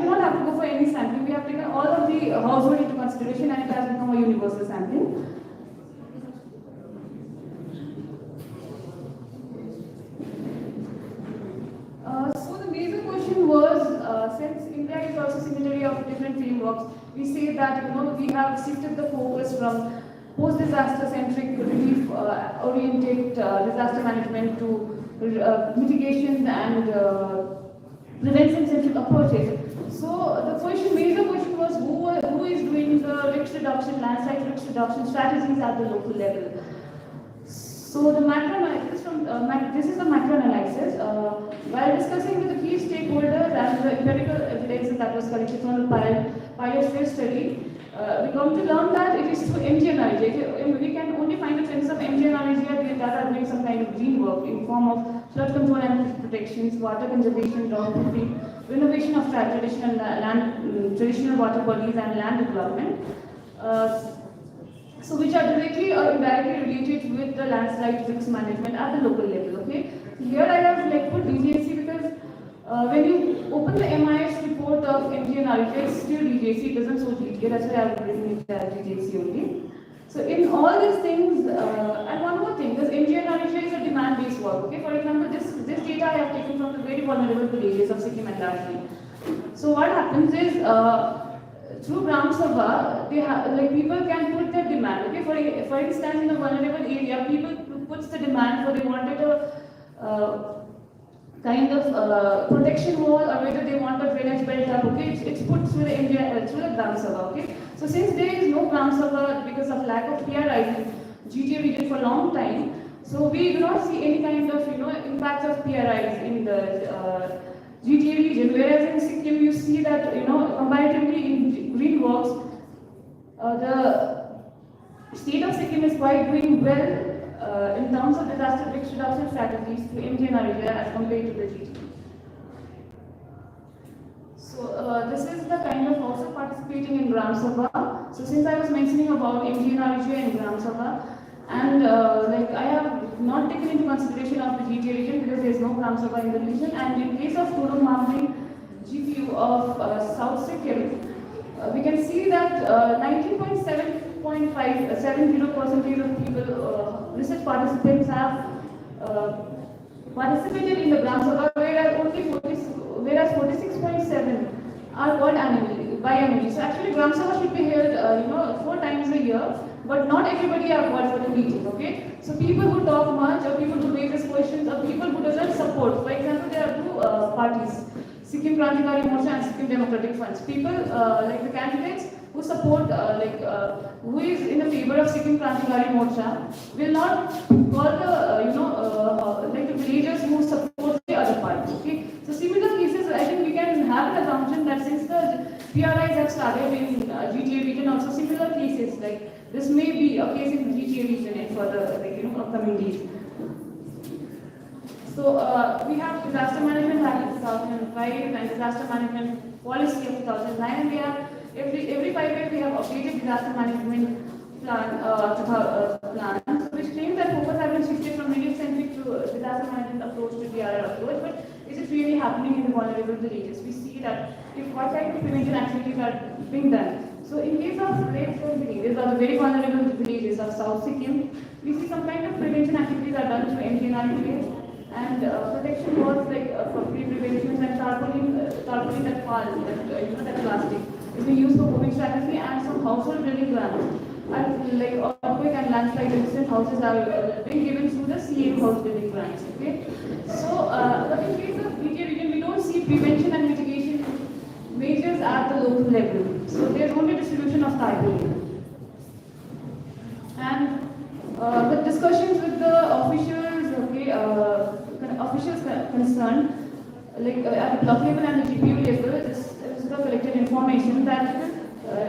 not have to go for any sampling. We have taken all of the household into consideration, and it has become a universal sampling. So the major question was, since India is also signatory of different frameworks works, we say that we have shifted the focus from post-disaster centric relief oriented disaster management to mitigation and prevention centric approaches. So the major question was who is doing the risk reduction, landslide risk reduction strategies at the local level. So the macro analysis this is the macro analysis. While discussing with the key stakeholders and the empirical evidence that was collected from the pilot field study, we come to learn that it is through MG analysis. We can only find a sense of MG analysis that are doing some kind of green work in form of flood control and protections, water conservation, drought proofing, renovation of traditional water bodies and land development. So which are directly or indirectly related with the landslide risk management at the local level. Okay. Here I have put DJC because when you open the MIS report of MGNRJ, it's still DJC, it doesn't show GTA, that's why I've written it as DJC only. So in all these things, and one more thing, this MGNRJ is a demand-based work. Okay. For example, this data I have taken from the very vulnerable villages of Sikkim and Darjeeling. So what happens is, through Gram Sabha, people can put their demand. Okay, for instance, in a vulnerable area, people puts the demand for they wanted a kind of protection wall, or whether they want a drainage belt up. Okay, it's put through the Gram Sabha. Okay, so since there is no Gram Sabha because of lack of PRIs in GTA region for a long time, so we do not see any kind of impact of PRIs in the GTA region, whereas in Sikkim you see that comparatively in green works, the state of Sikkim is quite doing well in terms of disaster risk reduction strategies through MGNRJ as compared to the GTA. So this is the kind of also participating in Gram Sabha. So since I was mentioning about MGNRJ and Gram Sabha, and I have not taken into consideration of the GTA region because there is no Gram Sabha in the region. And in case of Kurung Mamri GPU of South Sikkim, we can see that 19.70% of people, research participants have participated in the Gram Sabha, whereas 46.7 are called biannually. So actually Gram Sabha should be held 4 times a year, but not everybody are called for the meeting. Okay, so people who talk much, or people who raise questions, or people who doesn't support. For example, there are 2 parties, Sikkim Krantikari Morcha and Sikkim Democratic Fronts. People like the candidates who support, who is in the favor of Sikkim Krantikari Morcha will not call the the villagers who support the other party. Okay, so similar cases, I think we can have an assumption that since the PRIs have started in GTA region, also similar cases like this may be a case in GTA region in further upcoming days. So we have disaster management act of 2005 and disaster management policy of 2009, and we have every 5 years we have updated disaster management plan, which claims that focus has been shifted from relief-centric to disaster management approach to DRR approach. But is it really happening in the vulnerable villages? We see that if what kind of prevention activities are being done. So in case of red-zone villages or the very vulnerable villages of South Sikkim, we see some kind of prevention activities are done through MGNRJ. And protection was for pre-prevention and tarpaulin that falls, that plastic is being used for coping strategy, and some household building grants. And earthquake and landslide resistant houses are being given through the CM house building grants. Okay, so but in case of GTA region, we don't see prevention and mitigation measures at the local level. So there's only distribution of tarpaulin. And the discussions with the officials, officials concerned, at the block level and the GPU level, this is the collected information that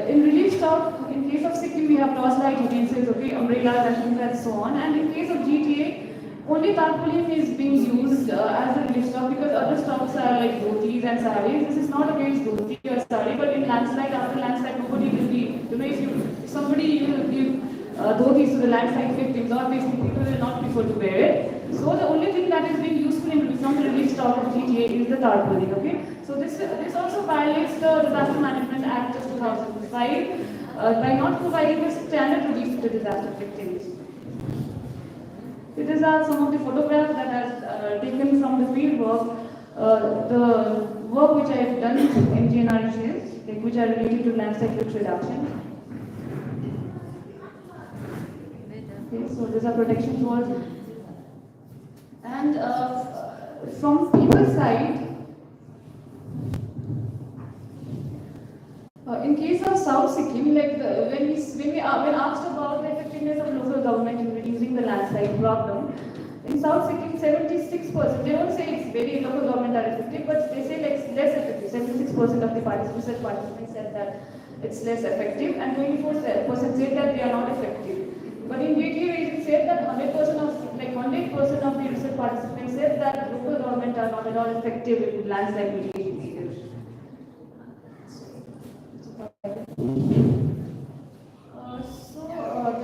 in relief stock, in case of Sikkim, we have torchlight utensils, umbrellas and so on. And in case of GTA, only tarpaulin is being used as a relief stock because other stocks are like dhotis and saris. This is not against dhoti or sari, but in landslide, after landslide, nobody will be, if somebody will give dhotis to the landslide victims, obviously people will not prefer to wear it. So the only thing that is being useful from the relief stock of GTA is the tarpaulin. Okay, so this also violates the Disaster Management Act of 2005 by not providing a standard relief to the disaster victims. These are some of the photographs that are taken from the field work, the work which I have done with MGNRGS. like which are related to landslide risk reduction. Okay, so these are protection walls. And from people's side, in case of South Sikkim, like when asked about the effectiveness of local government in reducing the landslide problem, in South Sikkim, 76%. They don't say it's very local government are effective, but they say like less effective. 76% of the participants said that it's less effective, and 24% said that they are not effective. But in VTA, it said that 100% of the research participants said that local government are not at all effective in landslide mitigation measures.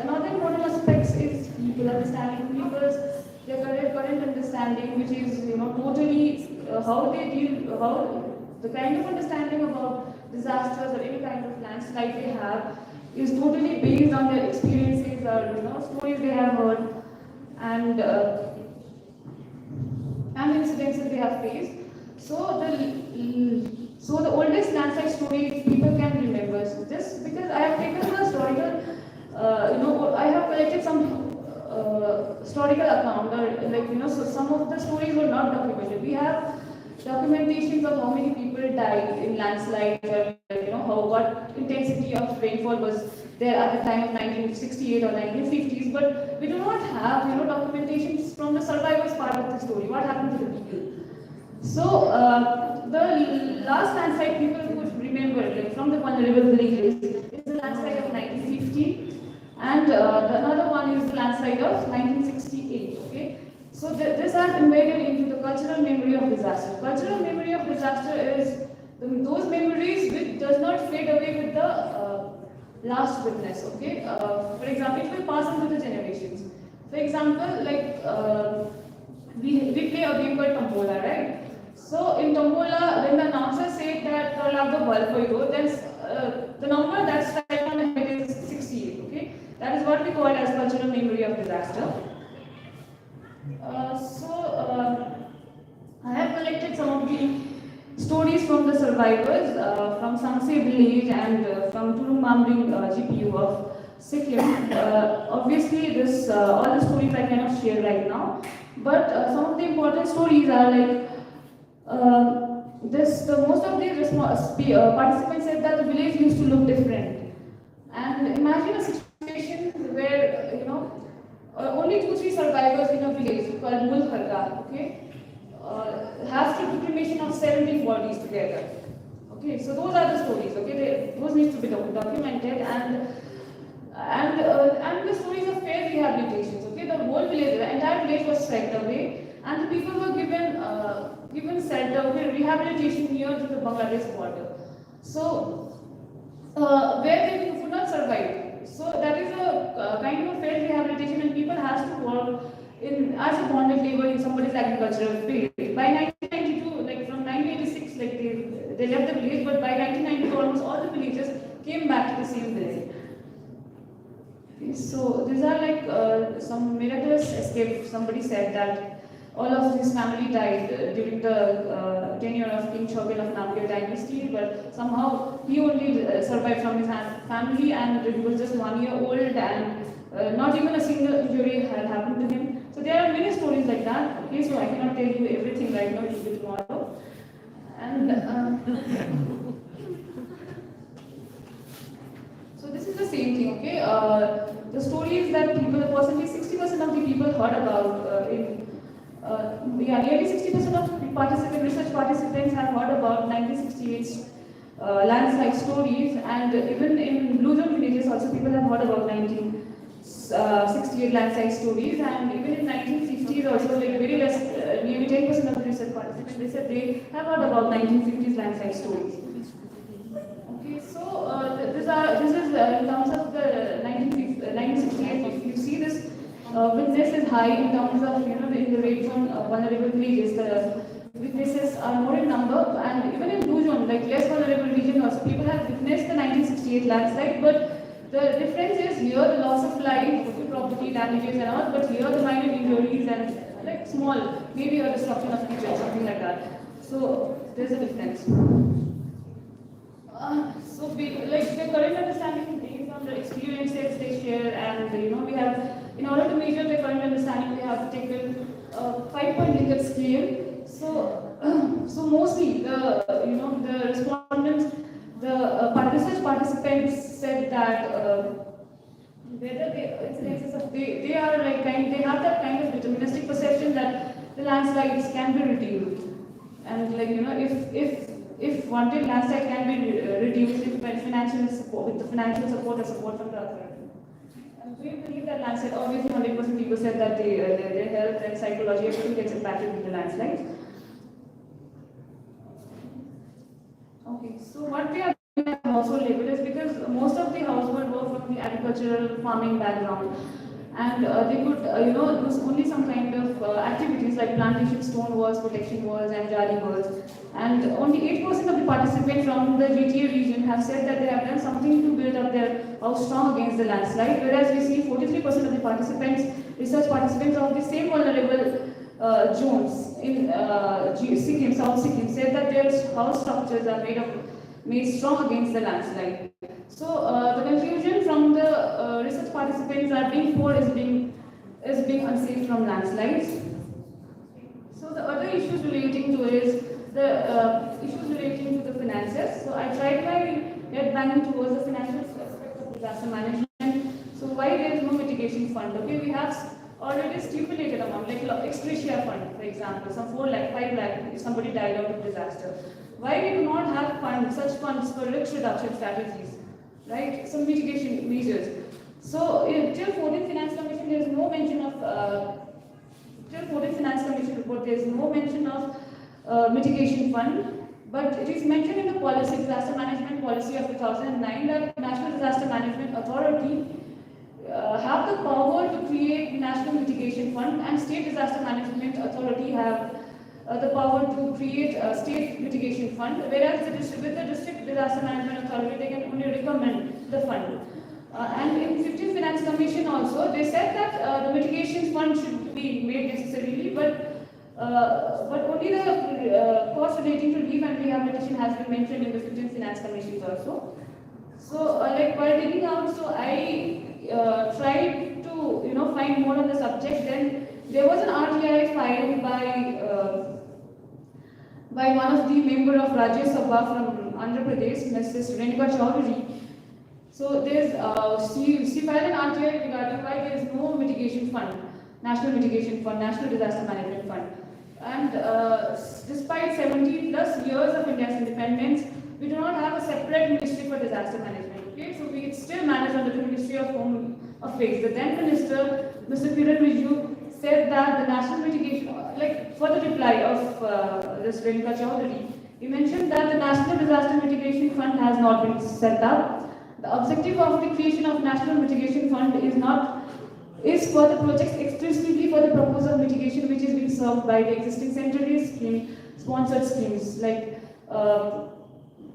Another important aspect is people understanding their current understanding, which is totally how the kind of understanding about disasters or any kind of landslide they have is totally based on their experiences or stories they have heard and incidents that they have faced. So the oldest landslide stories people can remember. So just because I have taken the historical, I have collected some historical account, or so some of the stories were not documented. We have documentations of how many people died in landslides, or what intensity of rainfall was there at the time of 1968 or 1950s, but we do not have documentations from the survivors part of the story. What happened to the people? So the last landslide people would remember, like from the vulnerable villages, is the landslide of 1950, and another one is the landslide of 1968. Okay, so these are embedded into the cultural memory of disaster. Cultural memory of disaster is those memories which does not fade away with the last witness. Okay, for example, it will pass on to the generations. For example, like we play a game called Tombola, right? So in Tombola, when the announcer said that the ball then the number that's right on the head is 68. Okay, that is what we call as cultural memory of disaster. I have collected some of the stories from the survivors from Samse village and from Tulumamring GPU of Sikkim. Obviously, all the stories I cannot share right now, but some of the important stories are like most of the participants said that the village used to look different. And imagine a situation where only 2-3 survivors in a village called Mul Kharga, okay, have to do cremation of 17 bodies together. Okay, so those are the stories. Okay, those need to be documented, and the stories of fair rehabilitations. Okay, the whole village, the entire village was swept away, and the people were given shelter, rehabilitation near to the Bangladesh border. So where they could not survive. So that is a kind of a fair rehabilitation, and people have to work as a bonded labor in somebody's agricultural field. By 1992, like from 1986, like they left the village, but by 1992, almost all the villagers came back to the same village. Okay, so these are like some miraculous escape. Somebody said that all of his family died during the tenure of King Chobil of Namgyal dynasty, but somehow he only survived from his family, and he was just 1 year old, and not even a single injury had happened to him. So there are many stories like that. Okay, so I cannot tell you everything right now, it will be tomorrow. And so this is the same thing. Okay, the stories that people, possibly 60% of the people heard about nearly 60% of research participants have heard about 1968's landslide stories, and even in blue zone villages also people have heard about 1968 landslide stories, and even in 1950s also, like very less, nearly 10% of the research participants, they said they have heard about 1950s landslide stories. Okay, so this is in terms of the 1968. If you see this witness is high in terms of in the red zone vulnerable villages, the witnesses are more in number, and even in blue zone, like less vulnerable region also, people have witnessed the 1968 landslide, but the difference is here the loss of life, property damages and all, but here the minor injuries and like small, maybe a destruction of kitchen, something like that. So there's a difference. Like the current understanding based on the experiences they share, and we have, in order to measure the current understanding, we have taken a 5-point Likert scale. So mostly the respondents, the research participants said that whether they are like they have that kind of deterministic perception that the landslides can be reduced, and if wanted landslide can be reduced with financial support, with the financial support or support from the authority. And we believe that landslide, obviously 100% people said that their health and psychology, everything gets impacted with the landslides. Okay, so what we are doing at household level is because most of the household were from the agricultural farming background, and they could do only some kind of activities like plantation, stone walls, protection walls, and jali walls. And only 8% of the participants from the GTA region have said that they have done something to build up their house strong against the landslide, whereas we see 43% of the participants, research participants of the same vulnerable zones in Sikkim, South Sikkim, said that their house structures are made strong against the landslide. So the conclusion from the research participants are being poor is being unsafe from landslides. So the other issues relating to is the issues relating to the finances. So I tried my head banging towards the financial aspect of disaster management. So why there is no mitigation fund? Okay, we have already stipulated amount, like ex gratia fund, for example, some 4 lakh, 5 lakh if somebody died out of disaster. Why we do not have funds, such funds for risk reduction strategies, right? Some mitigation measures. So till 14th Finance Commission, there is no mention of till 14th Finance Commission report, there is no mention of mitigation fund, but it is mentioned in the policy, disaster management policy of 2009, that National Disaster Management Authority have the power to create National Mitigation Fund, and State Disaster Management Authority have the power to create a State Mitigation Fund, whereas with the District Disaster Management Authority, they can only recommend the fund. And in 15th Finance Commission also, they said that the mitigation fund should be made necessarily, but only the cost relating to relief and rehabilitation has been mentioned in the 15th Finance Commission also. So, like while digging out, so I tried to find more on the subject. Then there was an RTI filed by one of the member of Rajya Sabha from Andhra Pradesh, Mrs. Renuka Chaudhary. So there's she filed an RTI regarding why there is no mitigation fund, National Mitigation Fund, National Disaster Management Fund. And despite 70 plus years of India's independence, we do not have a separate ministry for disaster management. Okay, so we still manage under the Ministry of Home Affairs. The then Minister, Mr. Kiran Rijiju, said that the national mitigation, like for the reply of this Renuka Chaudhary, he mentioned that the National Disaster Mitigation Fund has not been set up. The objective of the creation of National Mitigation Fund is for the projects exclusively for the purpose of mitigation, which is being served by the existing centrally sponsored schemes like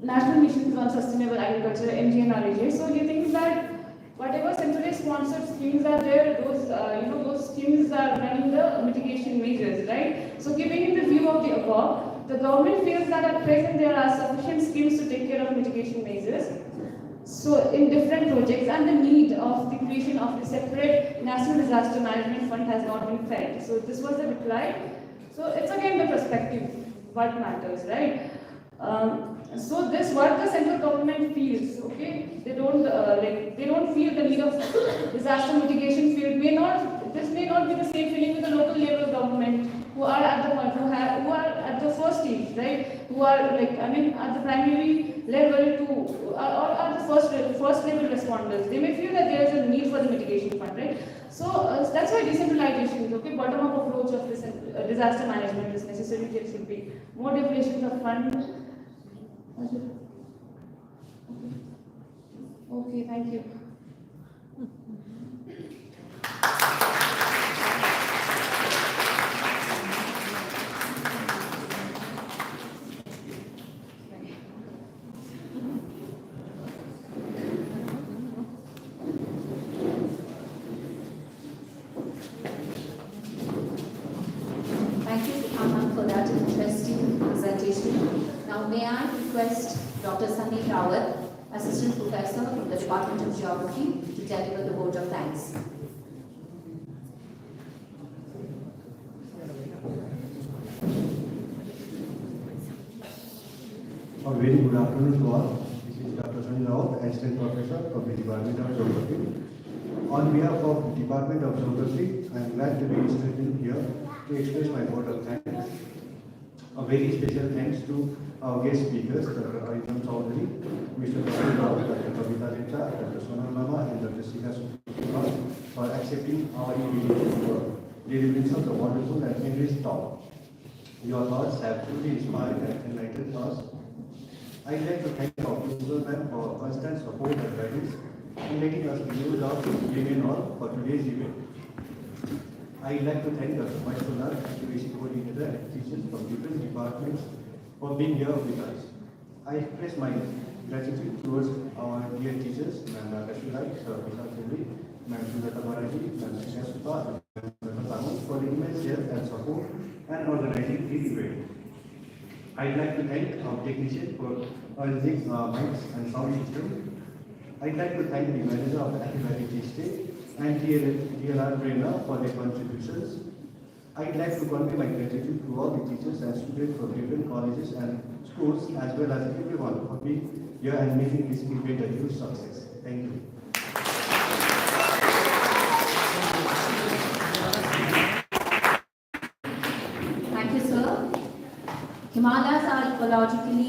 National Missions on Sustainable Agriculture, MGNRAJ. So he thinks that whatever centrally sponsored schemes are there, those schemes are running the mitigation measures, right? So keeping in the view of the above, the government feels that at present there are sufficient schemes to take care of mitigation measures. So in different projects, and the need of the creation of a separate National Disaster Management Fund has not been felt. So this was the reply. So it's again the perspective, what matters, right? So this what the central government feels, okay? They don't feel the need of disaster mitigation field. This may not be the same feeling with the local level government who are at the first stage, right? Who are at the primary level or at the first level responders. They may feel that there is a need for the mitigation fund, right? So that's why decentralization, okay, bottom up approach of this disaster management is necessary. There should be more definitions of fund. Okay, thank you. Thank you, Aman, for that interesting presentation. Now, may I request Dr. Sunny Rawat, Assistant Professor from the Department of Geography, to deliver the vote of thanks. A very good afternoon to all. This is Dr. Sunil Rawat, Assistant Professor of the Department of Geography. On behalf of the Department of Geography, I am glad to be standing here to express my vote of thanks. A very special thanks to our guest speakers, Dr. Arindam Chaudhary, Mr. Dr. Rao, Dr. Kavita Lepcha, Dr. Sonal Mama, and Dr. Sika Sukhima for accepting our invitation for delivering such a wonderful and enriched talk. Your thoughts have truly inspired and enlightened us. I'd like to thank our principal ma'am for constant support and guidance in making us use of Union Hall for today's event. I'd like to thank Dr. Mike Solar, Activation Coordinator and teachers from different departments for being here with us. I express my gratitude towards our dear teachers, Ma'am Rakashulai, Sir Vishal Chowdhury, Ma'am Sundata Baraji, Ma'am Sika Supa, and Ma'am Tamu for the immense help and support and organizing this event. I'd like to thank our technician for arranging mics and sound system. I'd like to thank the manager of the academic estate and DLR trainer for their contributions. I'd like to convey my gratitude to all the teachers and students from different colleges and schools, as well as everyone for being here and making this event a huge success. Thank you. Thank you, sir. Himalayas are ecologically